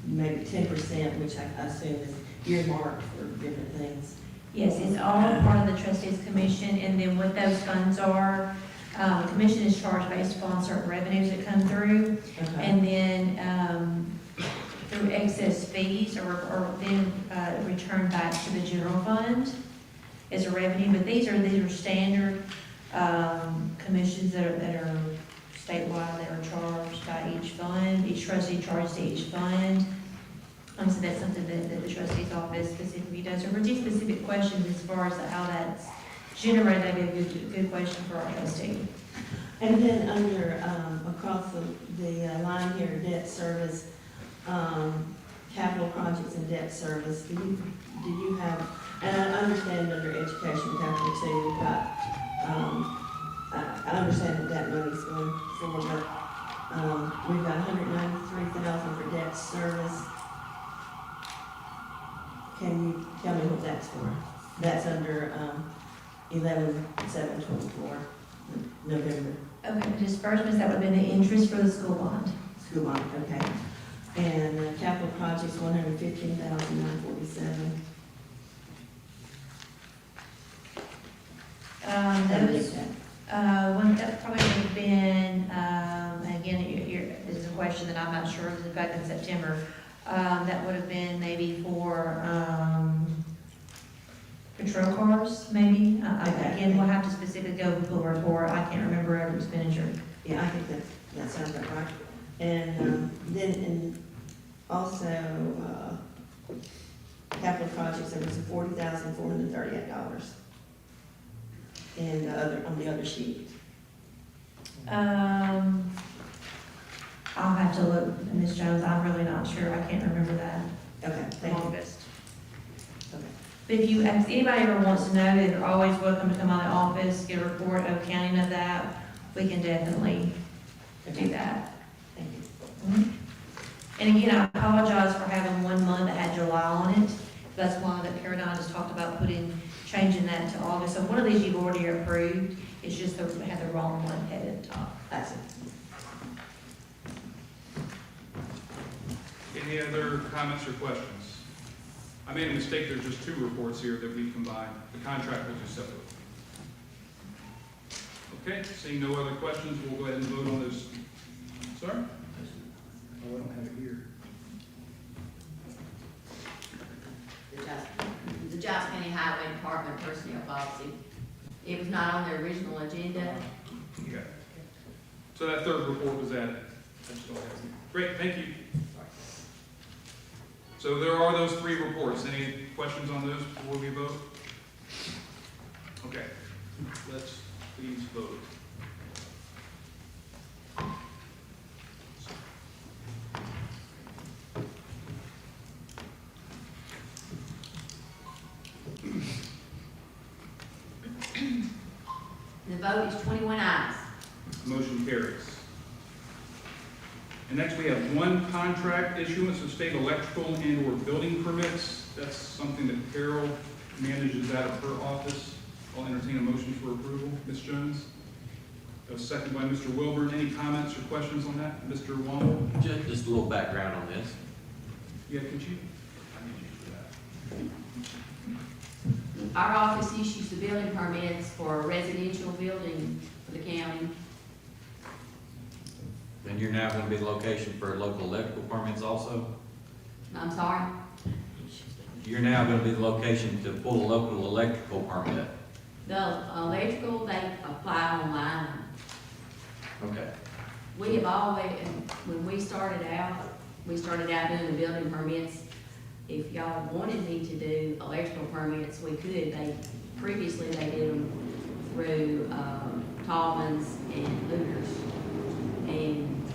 maybe 10%, which I assume is earmarked for different things. Yes, it's all part of the trustees commission, and then what those funds are, the commission is charged based upon certain revenues that come through. Okay. And then through excess fees are then returned back to the general fund as a revenue. But these are standard commissions that are statewide, that are charged by each fund. Each trustee charges to each fund. So that's something that the trustee's office specifically does. So for these specific questions as far as how that's generated, that'd be a good question for our trustee. And then under, across the line here, debt service, capital projects and debt service, do you have, and I understand under education capital too, we've got, I understand that money's going forward, but we've got $193,000 for debt service. Can you tell me what that's for? That's under 11/7/24, November. Okay, the disbursements, that would have been the interest for the school bond. School bond, okay. And capital projects, $115,947. That probably would have been, again, this is a question that I'm not sure, this is back in September. That would have been maybe for patrol cars, maybe. Again, we'll have to specifically go pull a report. I can't remember every expenditure Yeah, I think that sounds about right. And then also, capital projects, there was $40,438 in the other, on the other sheet. I'll have to look, Ms. Jones, I'm really not sure, I can't remember that. Okay, The thank you. longest. Okay. But if anybody ever wants to know, they're always welcome to come by the office, get a report of accounting of that, we can definitely do that. Thank you. Mhm. And again, I apologize for having 1 month that had July on it. That's why that Karen and I just talked about changing that to August. So one of these you've already approved, it's just that we had the wrong one headed at the top. That's it. Any other comments or questions? I made a mistake, there's just 2 reports here that we combined. The contract will do separately. Okay, seeing no other questions, we'll go ahead and vote on those. Sorry? Oh, I don't have it here. The Giles County Highway Department personnel policy. It was not on the original agenda. Okay. So that 3rd report was added. I just don't have it. Great, thank you. So there are those 3 reports. Any questions on those before we vote? Okay, let's please vote. The vote is 21 ayes. Motion carries. And next we have 1 contract issuance of state electrical and or building permits. That's something that Carol manages out of her office. I'll entertain a motion for approval. Ms. Jones? A second by Mr. Wilburn. Any comments or questions on that? Mr. Wong? Just a little background on this. Yeah, could you? I need you for that. Our office issues the building permits for a residential building for the county. And you're now going to be the location for local electrical permits also? I'm sorry? You're now going to be the location to pull a local electrical permit? The electrical, they apply online. Okay. We have always, when we started out doing the building permits. If y'all wanted me to do electrical permits, we could. Previously they did them through, Tallman's and Hooters. And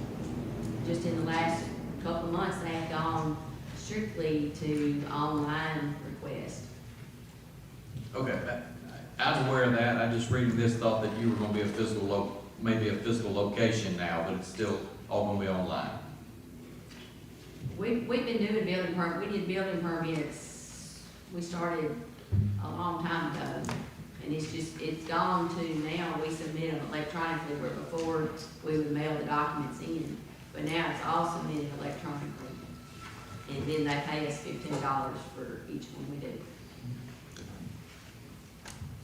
just in the last couple of months, they have gone strictly to online request. Okay. I'm aware of that. I just reading this thought that you were going to be maybe a physical location now, but it's still all going to be online. We've been doing building permits. We did building permits. We started a long time ago. And it's gone to now, we submit them electronically, where before we would mail the documents in. But now it's all submitted electronically. And then they pay us $15 for each one we do.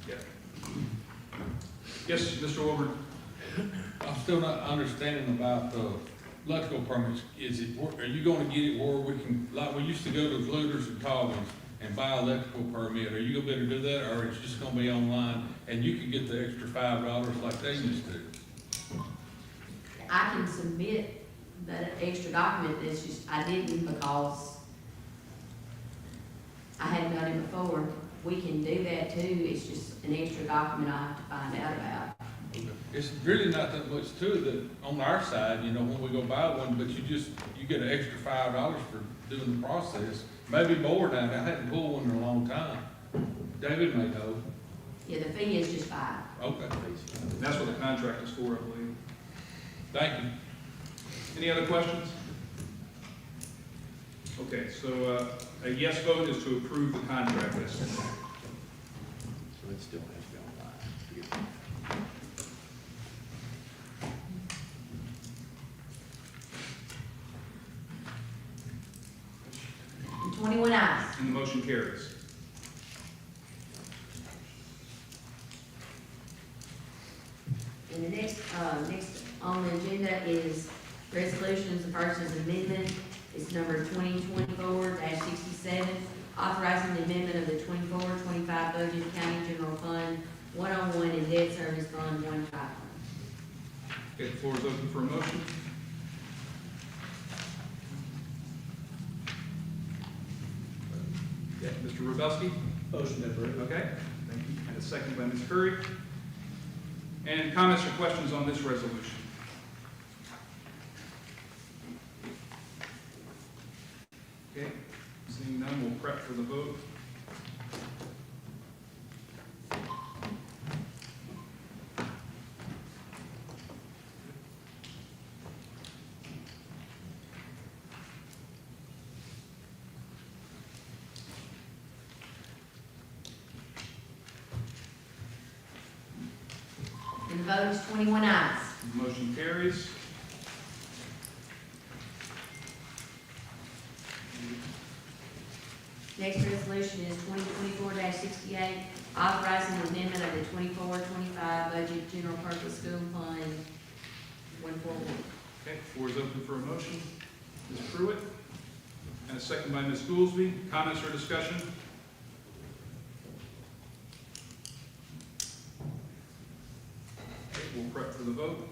Yeah. Yes, Mr. Wilburn? I'm still not understanding about the electrical permits. Are you gonna get it where we can, like we used to go to Hooters and Tallman's and buy electrical permit? Are you gonna be able to do that, or it's just gonna be online and you can get the extra $5 like they used to? I can submit the extra document, it's just, I didn't because I hadn't done it before. We can do that too, it's just an extra document I have to find out about. It's really not that much to it that on our side, you know, when we go buy one, but you get an extra $5 for doing the process. Maybe more now. I hadn't pulled one in a long time. David may know. Yeah, the fee is just $5. Okay. That's what the contract is for, I believe. Thank you. Any other questions? Okay, so a yes vote is to approve the contract as sent. So it still has to be online. 21 ayes. And the motion carries. And the next on the agenda is resolutions. The first is amendment. It's number 2024-67, authorizing the amendment of the 24-25 budget County General Fund 101 and Debt Service Fund 151. Okay, the floor is open for a motion. Yeah, Mr. Rubelski? Motion to approve. Okay, thank you. And a second by Ms. Curry. And comments or questions on this resolution? Okay, seeing none, we'll prep for the vote. And the vote is 21 ayes. Motion carries. Next resolution is 2024-68, authorizing the amendment of the 24-25 budget general purpose school fund 141. Okay, floor is open for a motion. Ms. Pruitt, and a second by Ms. Goolsby. Comments or discussion? Okay, we'll prep for the vote.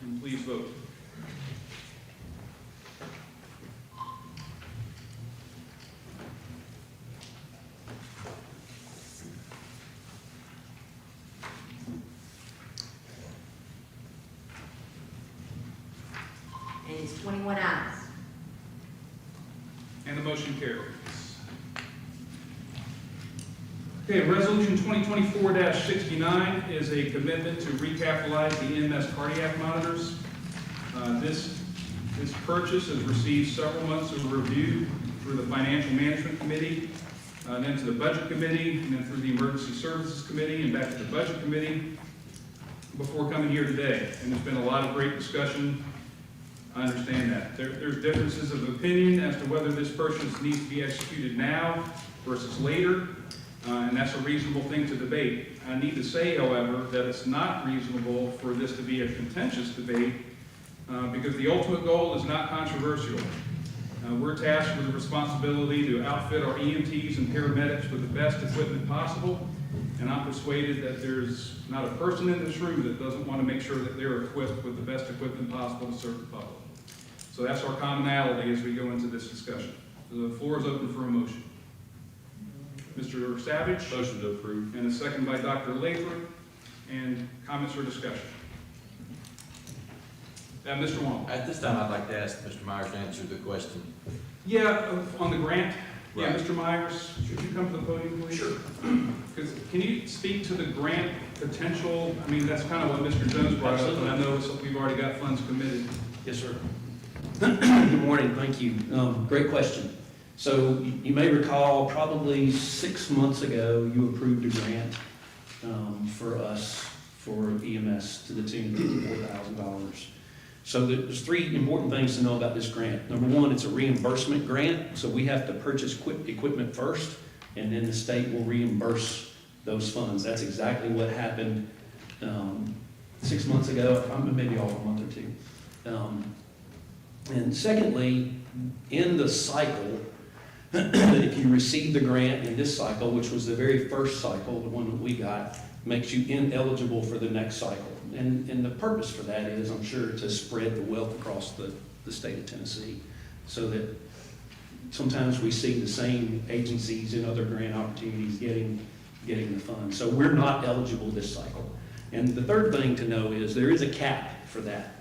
And please vote. And it's 21 ayes. And the motion carries. Okay, Resolution 2024-69 is a commitment to recapitalize the EMS cardiac monitors. This purchase has received several months of review through the Financial Management Committee, then to the Budget Committee, and then through the Emergency Services Committee, and back to the Budget Committee before coming here today. And there's been a lot of great discussion. I understand that. There's differences of opinion as to whether this purchase needs to be executed now versus later, and that's a reasonable thing to debate. I need to say, however, that it's not reasonable for this to be a contentious debate because the ultimate goal is not controversial. We're tasked with the responsibility to outfit our EMTs and paramedics with the best equipment possible, and I'm persuaded that there's not a person in this room that doesn't want to make sure that they're equipped with the best equipment possible to serve the public. So that's our commonality as we go into this discussion. So the floor is open for a motion. Mr. Savage? Motion to approve. And a second by Dr. Lathrop. And comments or discussion? Mr. Wong? At this time, I'd like to ask Mr. Myers to answer the question. Yeah, on the grant. Yeah, Right. Mr. Myers, should you come to the podium, please? Sure. Because can you speak to the grant potential? I mean, that's kind of what Mr. Jones brought up, and I know we've already got funds committed. Yes, sir. Good morning, thank you. Great question. So you may recall probably 6 months ago, you approved a grant for us for EMS to the tune of $54,000. So there's 3 important things to know about this grant. Number 1, it's a reimbursement grant, so we have to purchase equipment first, and then the state will reimburse those funds. That's exactly what happened 6 months ago, maybe all a month or 2. And secondly, in the cycle, if you receive the grant in this cycle, which was the very first cycle, the one that we got, makes you ineligible for the next cycle. And the purpose for that is, I'm sure, to spread the wealth across the state of Tennessee, so that sometimes we see the same agencies in other grant opportunities getting the funds. So we're not eligible this cycle. And the third thing to know is there is a cap for that.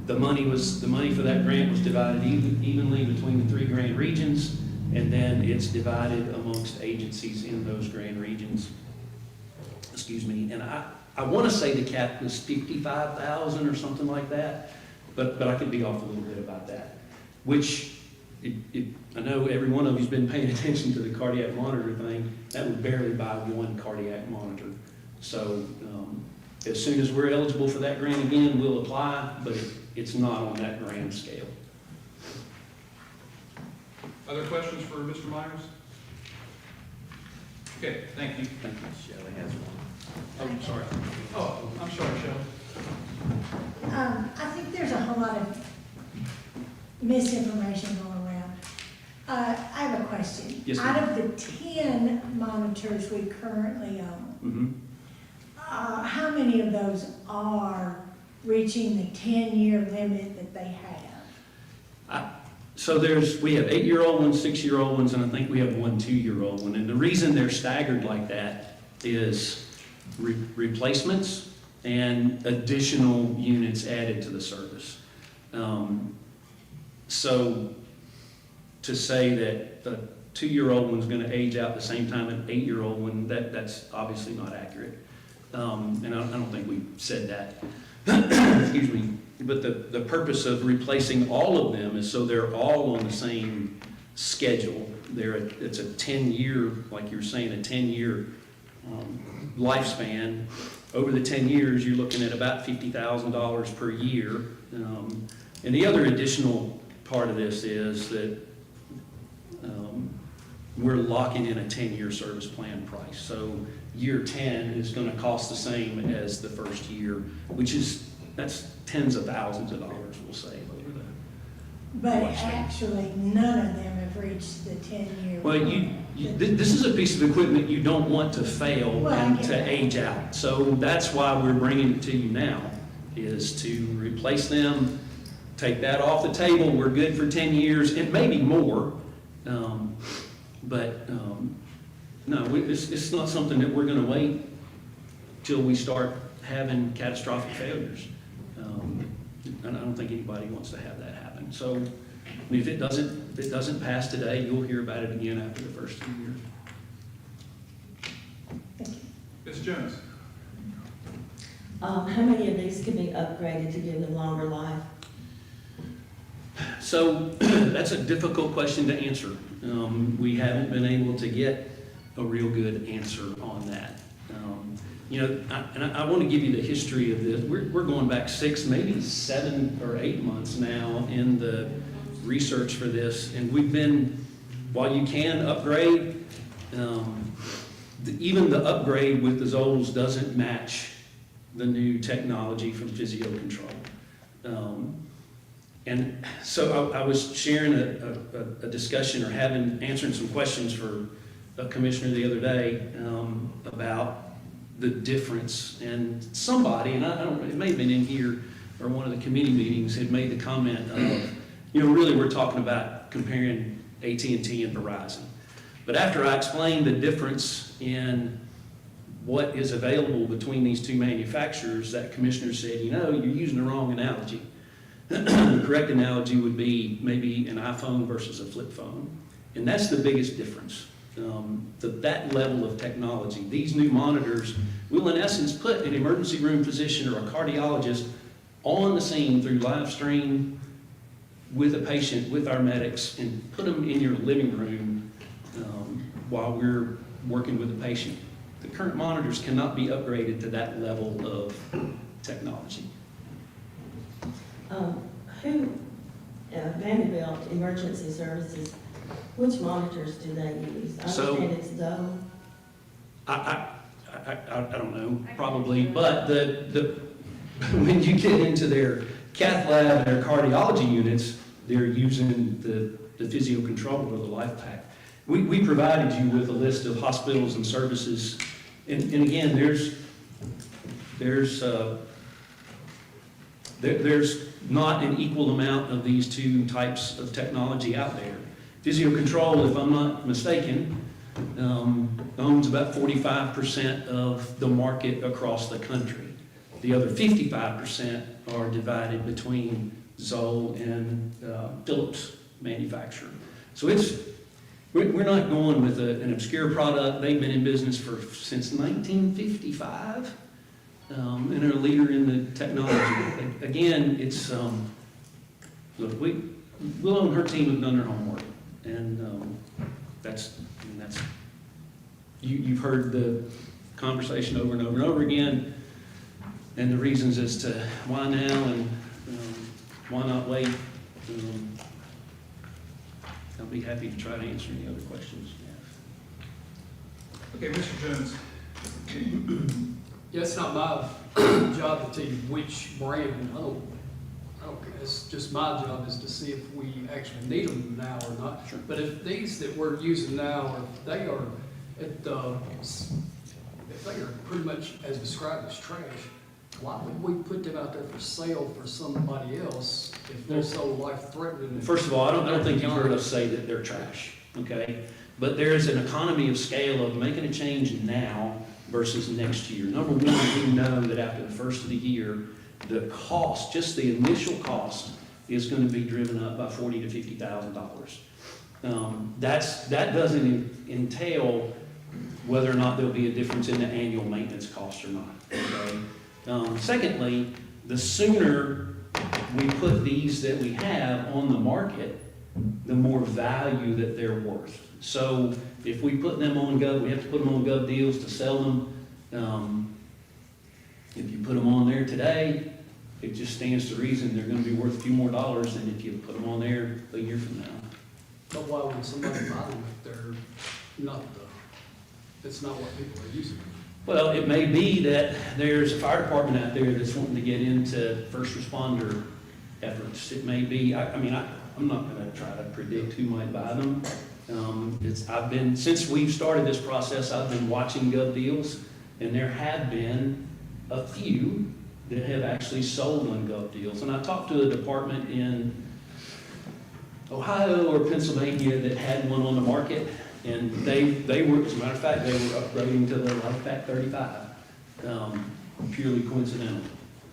The money for that grant was divided evenly between the 3 grant regions, and then it's divided amongst agencies in those grant regions. Excuse me. And I want to say the cap was $55,000 or something like that, but I could be off a little bit about that. Which I know every one of you's been paying attention to the cardiac monitor thing. That would barely buy 1 cardiac monitor. So as soon as we're eligible for that grant again, we'll apply, but it's not on that grand scale. Other questions for Mr. Myers? Okay, thank you. Thank you. Shelley has one. Oh, I'm sorry. Oh, I'm sorry, Shelley. I think there's a whole lot of misinformation going around. I have a question. Yes, Out ma'am. of the 10 monitors we currently own, how many of those are reaching the 10-year limit that they have? So we have 8-year-old ones, 6-year-old ones, and I think we have 1 2-year-old one. And the reason they're staggered like that is replacements and additional units added to the service. So to say that the 2-year-old one's going to age out the same time an 8-year-old one, that's obviously not accurate. And I don't think we said that. Excuse me. But the purpose of replacing all of them is so they're all on the same schedule. It's a 10-year, like you were saying, a 10-year lifespan. Over the 10 years, you're looking at about $50,000 per year. And the other additional part of this is that we're locking in a 10-year service plan price. So year 10 is going to cost the same as the first year, that's tens of thousands of dollars we'll save over the But lifespan. actually, none of them have reached the 10-year. Well, this is a piece of equipment you don't want to fail Well, I and get to that. age out. So that's why we're bringing it to you now, is to replace them, take that off the table. We're good for 10 years and maybe more. No, it's not something that we're going to wait till we start having catastrophic failures. And I don't think anybody wants to have that happen. So if it doesn't pass today, you'll hear about it again after the first 2 years. Ms. Jones? How many of these can be upgraded to give them longer life? So that's a difficult question to answer. We haven't been able to get a real good answer on that. I want to give you the history of this. We're going back 6, maybe 7 or 8 months now in the research for this, and we've been, while you can upgrade, even the upgrade with the Zolls doesn't match the new technology from Physio Control. And so I was sharing a discussion or answering some questions for a commissioner the other day about the difference. And somebody, and I don't know, it may have been in here or one of the committee meetings, had made the comment of, really we're talking about comparing AT&T and Verizon. But after I explained the difference in what is available between these two manufacturers, that commissioner said, you're using the wrong analogy. The correct analogy would be maybe an iPhone versus a flip phone. And that's the biggest difference. That level of technology. These new monitors will in essence put an emergency room physician or a cardiologist on the scene through live stream with a patient, with our medics, and put them in your living room while we're working with the patient. The current monitors cannot be upgraded to that level of technology. Vanderbilt Emergency Services, which monitors do they use? I understand it's Zoe. I don't know, probably, but when you get into their cath lab and their cardiology units, they're using the Physio Control or the Life Pack. We provided you with a list of hospitals and services, and again, there's not an equal amount of these two types of technology out there. Physio Control, if I'm not mistaken, owns about 45% of the market across the country. The other 55% are divided between Zoll and Philips manufacturer. So we're not going with an obscure product. They've been in business since 1955 and are a leader in the technology. Again, it's look, Willow and her team have done their homework, and you've heard the conversation over and over and over again, and the reasons as to why now and why not wait. I'll be happy to try to answer any other questions. Okay, Mr. Jones. Yeah, it's not my job to tell you which brand. I don't. It's just my job is to see if we actually need them now or not. Sure. But if these that we're using now, if they are at if they are pretty much as described as trash, why would we put them out there for sale for somebody else if they're so life-threatening? First of all, I don't think you've heard us say that they're trash, okay? But there is an economy of scale of making a change now versus next year. Number one, we know that after the first of the year, the cost, just the initial cost, is going to be driven up by $40,000 to $50,000. That doesn't entail whether or not there'll be a difference in the annual maintenance cost or not. Okay? Secondly, the sooner we put these that we have on the market, the more value that they're worth. So if we put them on Gov, we have to put them on Gov deals to sell them. If you put them on there today, it just stands to reason they're going to be worth a few more dollars than if you put them on there a year from now. But why would somebody buy them if they're not that's not what people are using? Well, it may be that there's a fire department out there that's wanting to get into first responder efforts. It may be, I'm not going to try to predict who might buy them. Since we've started this process, I've been watching Gov deals, and there have been a few that have actually sold on Gov deals. And I talked to a department in Ohio or Pennsylvania that had one on the market, and they were, as a matter of fact, they were upgrading to the LifePak 35, purely coincidental.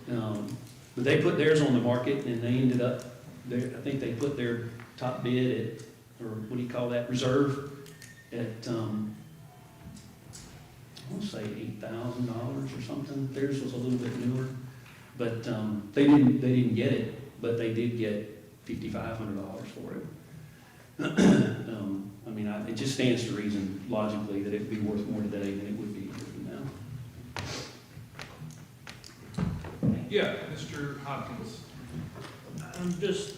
But they put theirs on the market, and they ended up, I think they put their top bid at, or what do you call that, reserve at, I want to say $8,000 or something. Theirs was a little bit newer, but they didn't get it, but they did get $5,500 for it. It just stands to reason logically that it would be worth more today than it would be now. Yeah, Mr. Hopkins. I'm just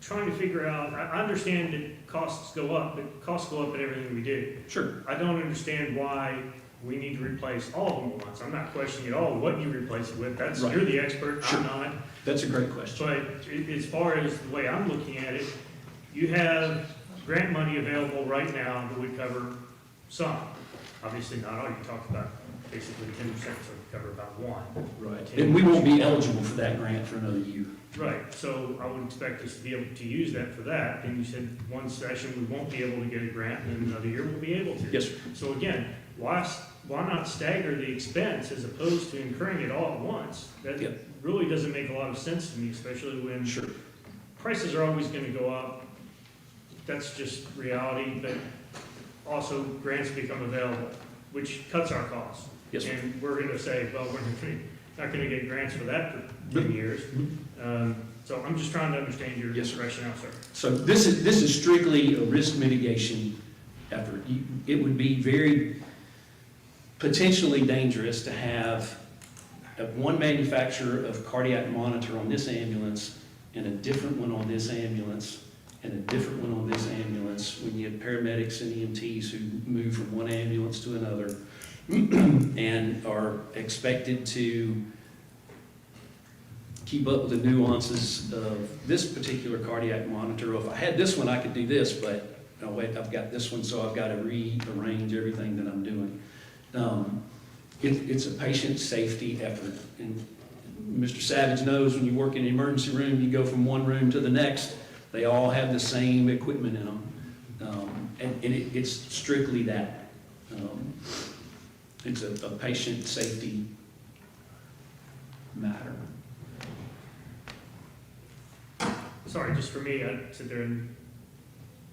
trying to figure out, I understand that costs go up, but costs go up at everything we do. Sure. I don't understand why we need to replace all of them at once. I'm not questioning at all what you replace it with. That's, right. You're the expert, Sure. I'm not. That's a great question. But as far as the way I'm looking at it, you have grant money available right now that would cover some. Obviously not all, you talked about basically 10%, so it would cover about one. Right. And we won't be eligible for that grant for another year. Right, so I would expect us to be able to use that for that. And you said one session we won't be able to get a grant, and then another year we'll be able to. Yes, sir. So again, why not stagger the expense as opposed to incurring it all at once? That really doesn't make a lot of sense to me, especially when prices are always going to go up. That's just reality, but also grants become available, which cuts our costs. Yes, sir. And we're going to say, well, we're not going to get grants for that for 10 years. So I'm just trying to understand your rationale, sir. So this is strictly a risk mitigation effort. It would be very potentially dangerous to have one manufacturer of cardiac monitor on this ambulance and a different one on this ambulance and a different one on this ambulance when you have paramedics and EMTs who move from one ambulance to another and are expected to keep up with the nuances of this particular cardiac monitor. If I had this one, I could do this, but oh wait, I've got this one, so I've got to rearrange everything that I'm doing. It's a patient safety effort. And Mr. Savage knows when you work in an emergency room, you go from one room to the next, they all have the same equipment in them. It's strictly that. It's a patient safety matter. Sorry, just for me, I sit there in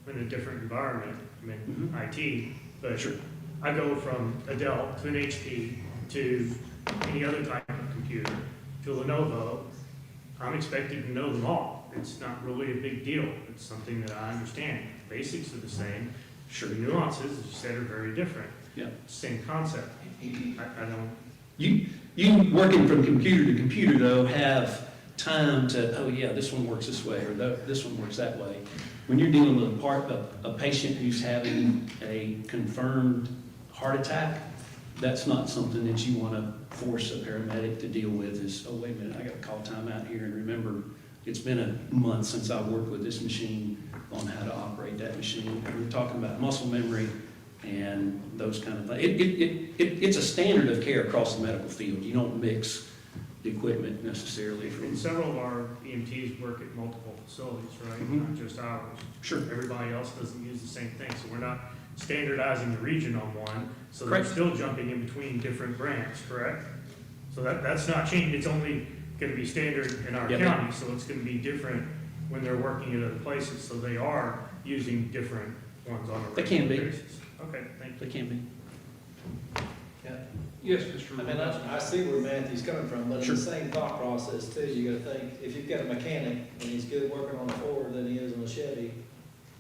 a different environment, IT, but I go from a Dell to an HP to any other type of computer to a Lenovo. I'm expected to know them all. It's not really a big deal. It's something that I understand. The basics are the same. Sure, the nuances, as you said, are very different. Yeah. Same concept. I don't. You working from computer to computer though have time to, oh yeah, this one works this way or this one works that way. When you're dealing with a patient who's having a confirmed heart attack, that's not something that you want to force a paramedic to deal with is, oh wait a minute, I got to call time out here and remember it's been a month since I've worked with this machine on how to operate that machine. We're talking about muscle memory. and those kind of things. It's a standard of care across the medical field. You don't mix the equipment necessarily. And several of our EMTs work at multiple facilities, right? Mhm. Not just ours. Sure. Everybody else doesn't use the same thing, so we're not standardizing the region on one, so they're Correct. still jumping in between different brands, correct? So that's not changing, it's only gonna be standard in our Yep. county, so it's gonna be different when they're working at other places, so they are using different ones on a They can regular be. basis. Okay, thank you. They can be. Yes, Mr. I mean, I see where Matthew's coming from, but in Sure. the same thought process too, you gotta think, if you've got a mechanic and he's good working on a Ford than he is on a Chevy,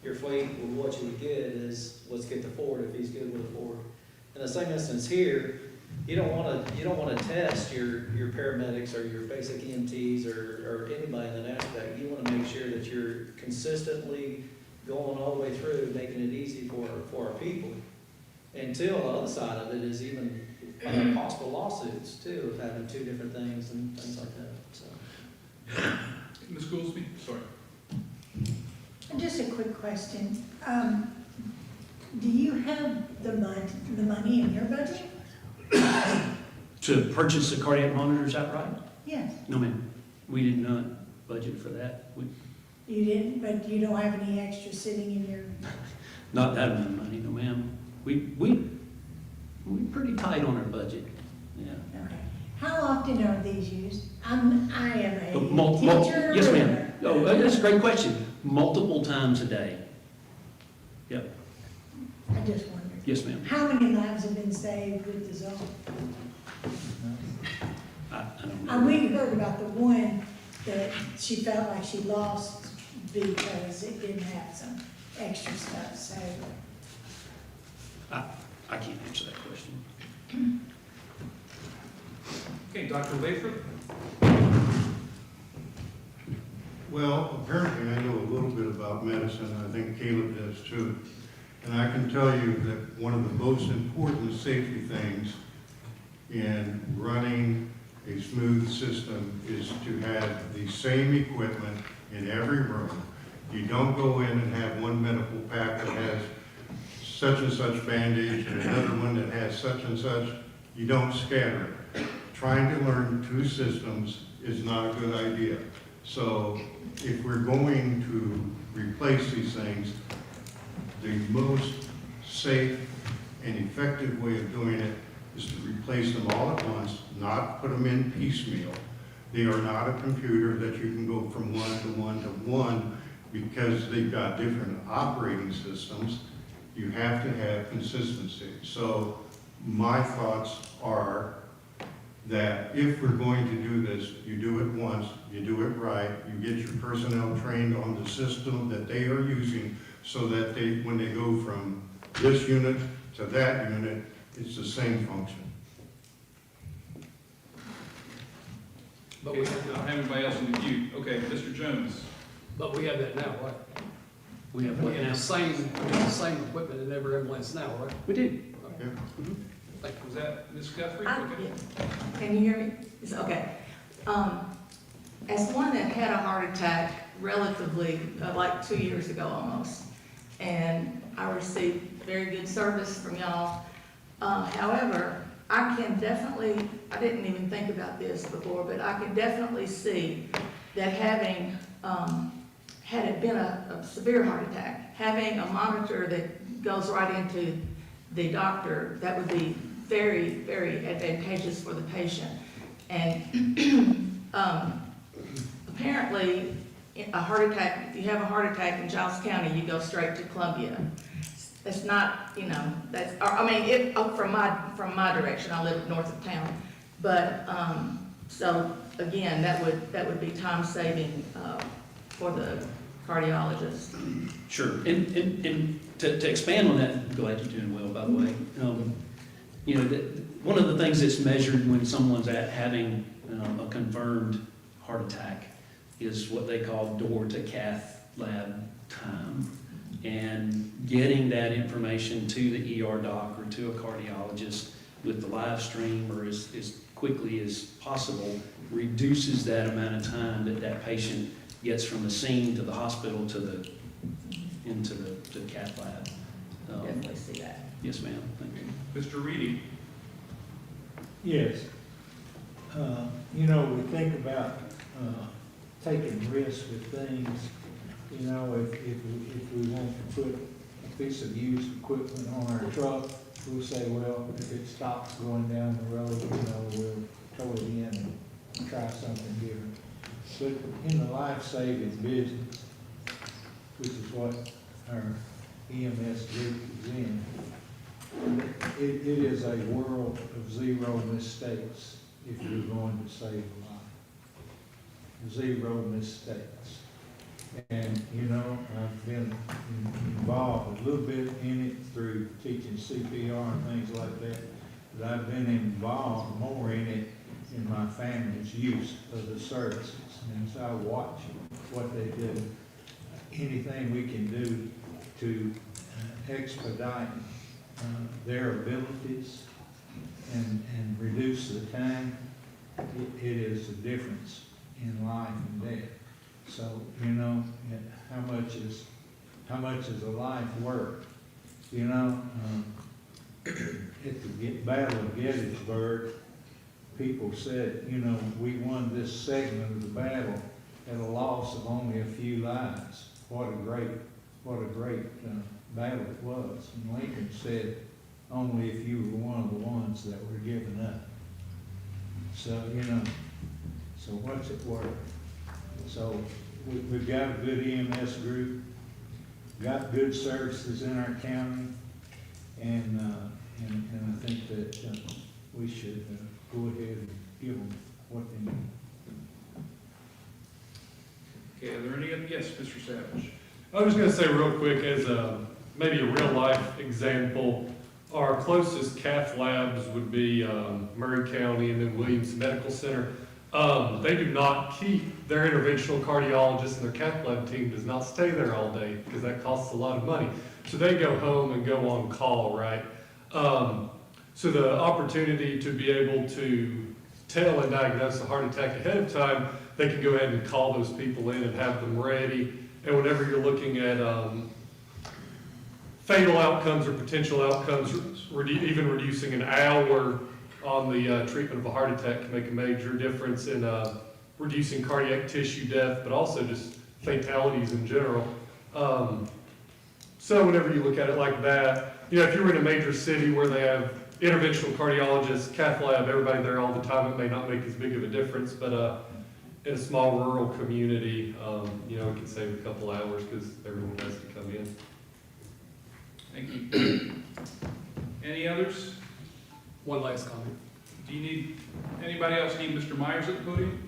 your fleet, with what you would get is, let's get the Ford if he's good with a Ford. In the same instance here, you don't wanna test your paramedics or your basic EMTs or anybody in that aspect. You wanna make sure that you're consistently going all the way through, making it easy for our people. Until the other side of it is even possible lawsuits too, of having two different things and things like that, so. Ms. Goolsby, sorry. Just a quick question. Do you have the money in your budget? To purchase the cardiac monitors outright? Yes. No, ma'am. We did not budget for that. You didn't, but you don't have any extra sitting in your, Not that amount of money, no, ma'am. We're pretty tight on our budget. Yeah. okay. How often are these used? I am a teacher. Yes, ma'am. Oh, that's a great question. Multiple times a day. Yep. I just wondered. Yes, ma'am. How many lives have been saved with the zone? I don't know. We heard about the one that she felt like she lost because it didn't have some extra stuff, so. I can't answer that question. Okay, Dr. Lathrop? Well, apparently I know a little bit about medicine. I think Caleb does too. And I can tell you that one of the most important safety things in running a smooth system is to have the same equipment in every room. You don't go in and have one medical pack that has such and such bandage and another one that has such and such. You don't scatter it. Trying to learn two systems is not a good idea. So if we're going to replace these things, the most safe and effective way of doing it is to replace them all at once, not put them in piecemeal. They are not a computer that you can go from one to one to one because they've got different operating systems. You have to have consistency. So my thoughts are that if we're going to do this, you do it once, you do it right, you get your personnel trained on the system that they are using so that they, when they go from this unit to that unit, it's the same function. But Okay, we I have, don't have anybody else in the queue. Okay, Mr. Jones? but we have that now, right? We have We what have now? the same equipment in every ambulance now, right? We do. Okay. Thank you. Was that Ms. Guthrie? I- Okay. Can you hear me? Okay. As one that had a heart attack relatively, like 2 years ago almost, and I received very good service from y'all. However, I can definitely, I didn't even think about this before, but I can definitely see that having, had it been a severe heart attack, having a monitor that goes right into the doctor, that would be very, very advantageous for the patient. And apparently, a heart attack, if you have a heart attack in Giles County, you go straight to Columbia. That's not, you know, that's, I mean, from my direction, I live north of town. But, so again, that would be time saving, for the cardiologist. Sure. And to expand on that, I'm glad you're doing well, by the way. You know, one of the things that's measured when someone's having a confirmed heart attack is what they call door to cath lab time. And getting that information to the ER doc or to a cardiologist with the live stream or as quickly as possible reduces that amount of time that patient gets from the scene to the hospital to into the cath lab. Definitely see that. Yes, ma'am. Thank you. Mr. Reedy? Yes. You know, we think about taking risks with things. You know, if we want to put a piece of used equipment on our truck, we'll say, well, if it stops going down the road, you know, we'll tow it in and try something different. But in the life-saving business, which is what our EMS group is in, it is a world of zero mistakes if you're going to save a life. Zero mistakes. And, you know, I've been involved a little bit in it through teaching CPR and things like that, but I've been involved more in it in my family's use of the services. And so I watch what they do. Anything we can do to expedite their abilities and reduce the time, it is the difference in life and death. So, you know, how much is a life worth? You know, at the Battle of Gettysburg, people said, you know, we won this segment of the battle at a loss of only a few lives. What a great battle it was. And Lincoln said, only if you were one of the ones that were given up. So, you know, so what's it worth? So we've got a good EMS group, got good services in our county, and I think that we should go ahead and give them what they need. Okay, are there any other, yes, Mr. Savage? I was just going to say real quick, as maybe a real life example, our closest cath labs would be Murray County and then Williams Medical Center. They do not keep their interventional cardiologist, and their cath lab team does not stay there all day because that costs a lot of money. So they go home and go on call, right? So the opportunity to be able to tell and diagnose a heart attack ahead of time, they can go ahead and call those people in and have them ready. And whenever you're looking at fatal outcomes or potential outcomes, even reducing an hour on the treatment of a heart attack can make a major difference in reducing cardiac tissue death, but also just fatalities in general. So whenever you look at it like that, you know, if you're in a major city where they have interventional cardiologists, cath lab, everybody there all the time, it may not make as big of a difference, but in a small rural community, you know, it can save a couple hours because everyone has to come in. Thank you. Any others? One last comment. Do you need, anybody else need Mr. Myers at the podium?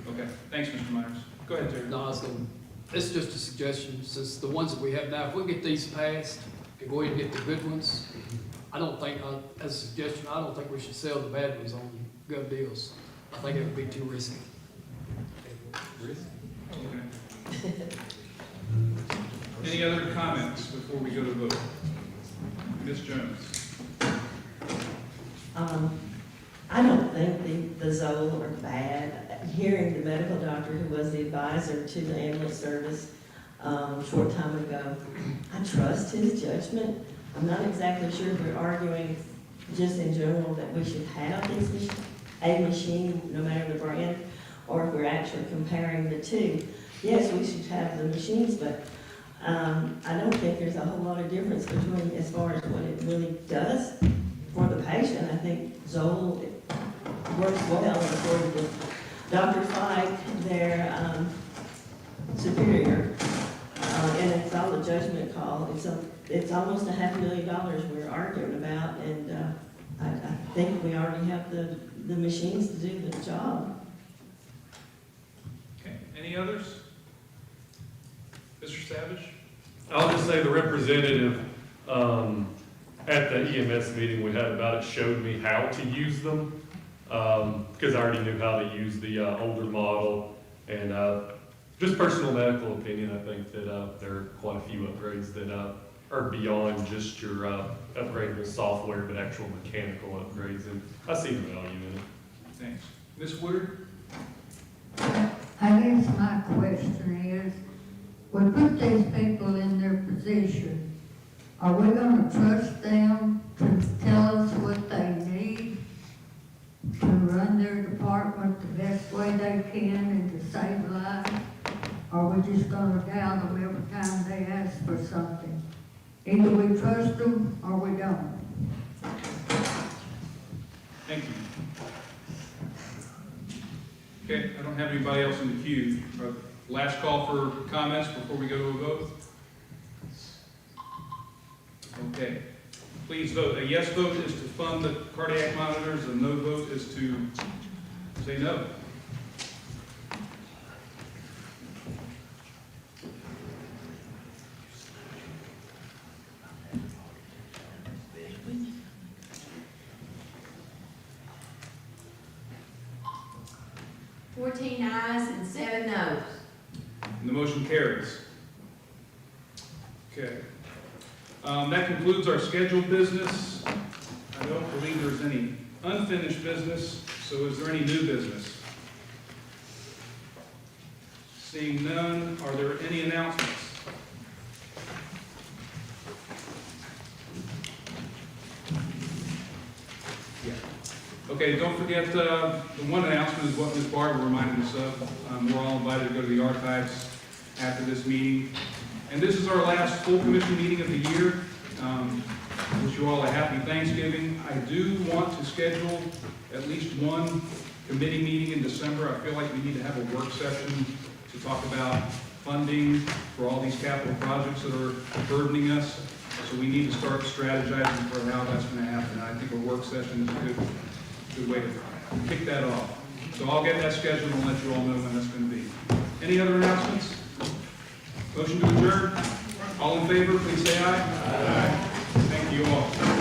Okay, thanks, Mr. Myers. Go ahead, Terry. No, I was going, it's just a suggestion, since the ones that we have now, if we get these passed and go ahead and get the good ones, I don't think, as a suggestion, I don't think we should sell the bad ones on gov deals. I think it would be too risky. Okay. Any other comments before we go to vote? Ms. Jones. I don't think the Zoll are bad. Hearing the medical doctor who was the advisor to the ambulance service a short time ago, I trust his judgment. I'm not exactly sure if we're arguing just in general that we should have a machine, no matter the brand, or if we're actually comparing the two. Yes, we should have the machines, but I don't think there's a whole lot of difference between as far as what it really does for the patient. I think Zoll works well, according to Dr. Fike, their superior, and it's all a judgment call. It's almost $500,000 we're arguing about, and I think we already have the machines to do the job. Okay, any others? Mr. Savage? I'll just say the representative at the EMS meeting we had about it showed me how to use them, because I already knew how to use the older model, and just personal medical opinion, I think that there are quite a few upgrades that are beyond just your upgradable software, but actual mechanical upgrades, and I see the value in it. Thanks. Ms. Woodard? I guess my question is, we put these people in their position, Are we gonna trust them to tell us what they need to run their department the best way they can and to save lives? Or are we just gonna doubt them every time they ask for something? Either we trust them or we don't. Thank you. Okay, I don't have anybody else in the queue. Last call for comments before we go to a vote. Okay, please vote. A yes vote is to fund the cardiac monitors, a no vote is to say no. Fourteen ayes and 7 noes. And the motion carries. Okay. That concludes our scheduled business. I don't believe there's any unfinished business, so is there any new business? Seeing none, are there any announcements? Yeah. Okay, don't forget, the one announcement is what Ms. Barber reminded us of. We're all invited to go to the archives after this meeting. And this is our last full commission meeting of the year. Wish you all a happy Thanksgiving. I do want to schedule at least one committee meeting in December. I feel like we need to have a work session to talk about funding for all these capital projects that are burdening us. So we need to start strategizing for how that's going to happen. I think a work session is a good way to kick that off. So I'll get that scheduled and let you all know when that's going to be. Any other announcements? Motion to adjourn? All in favor, please say aye. Aye. Thank you all.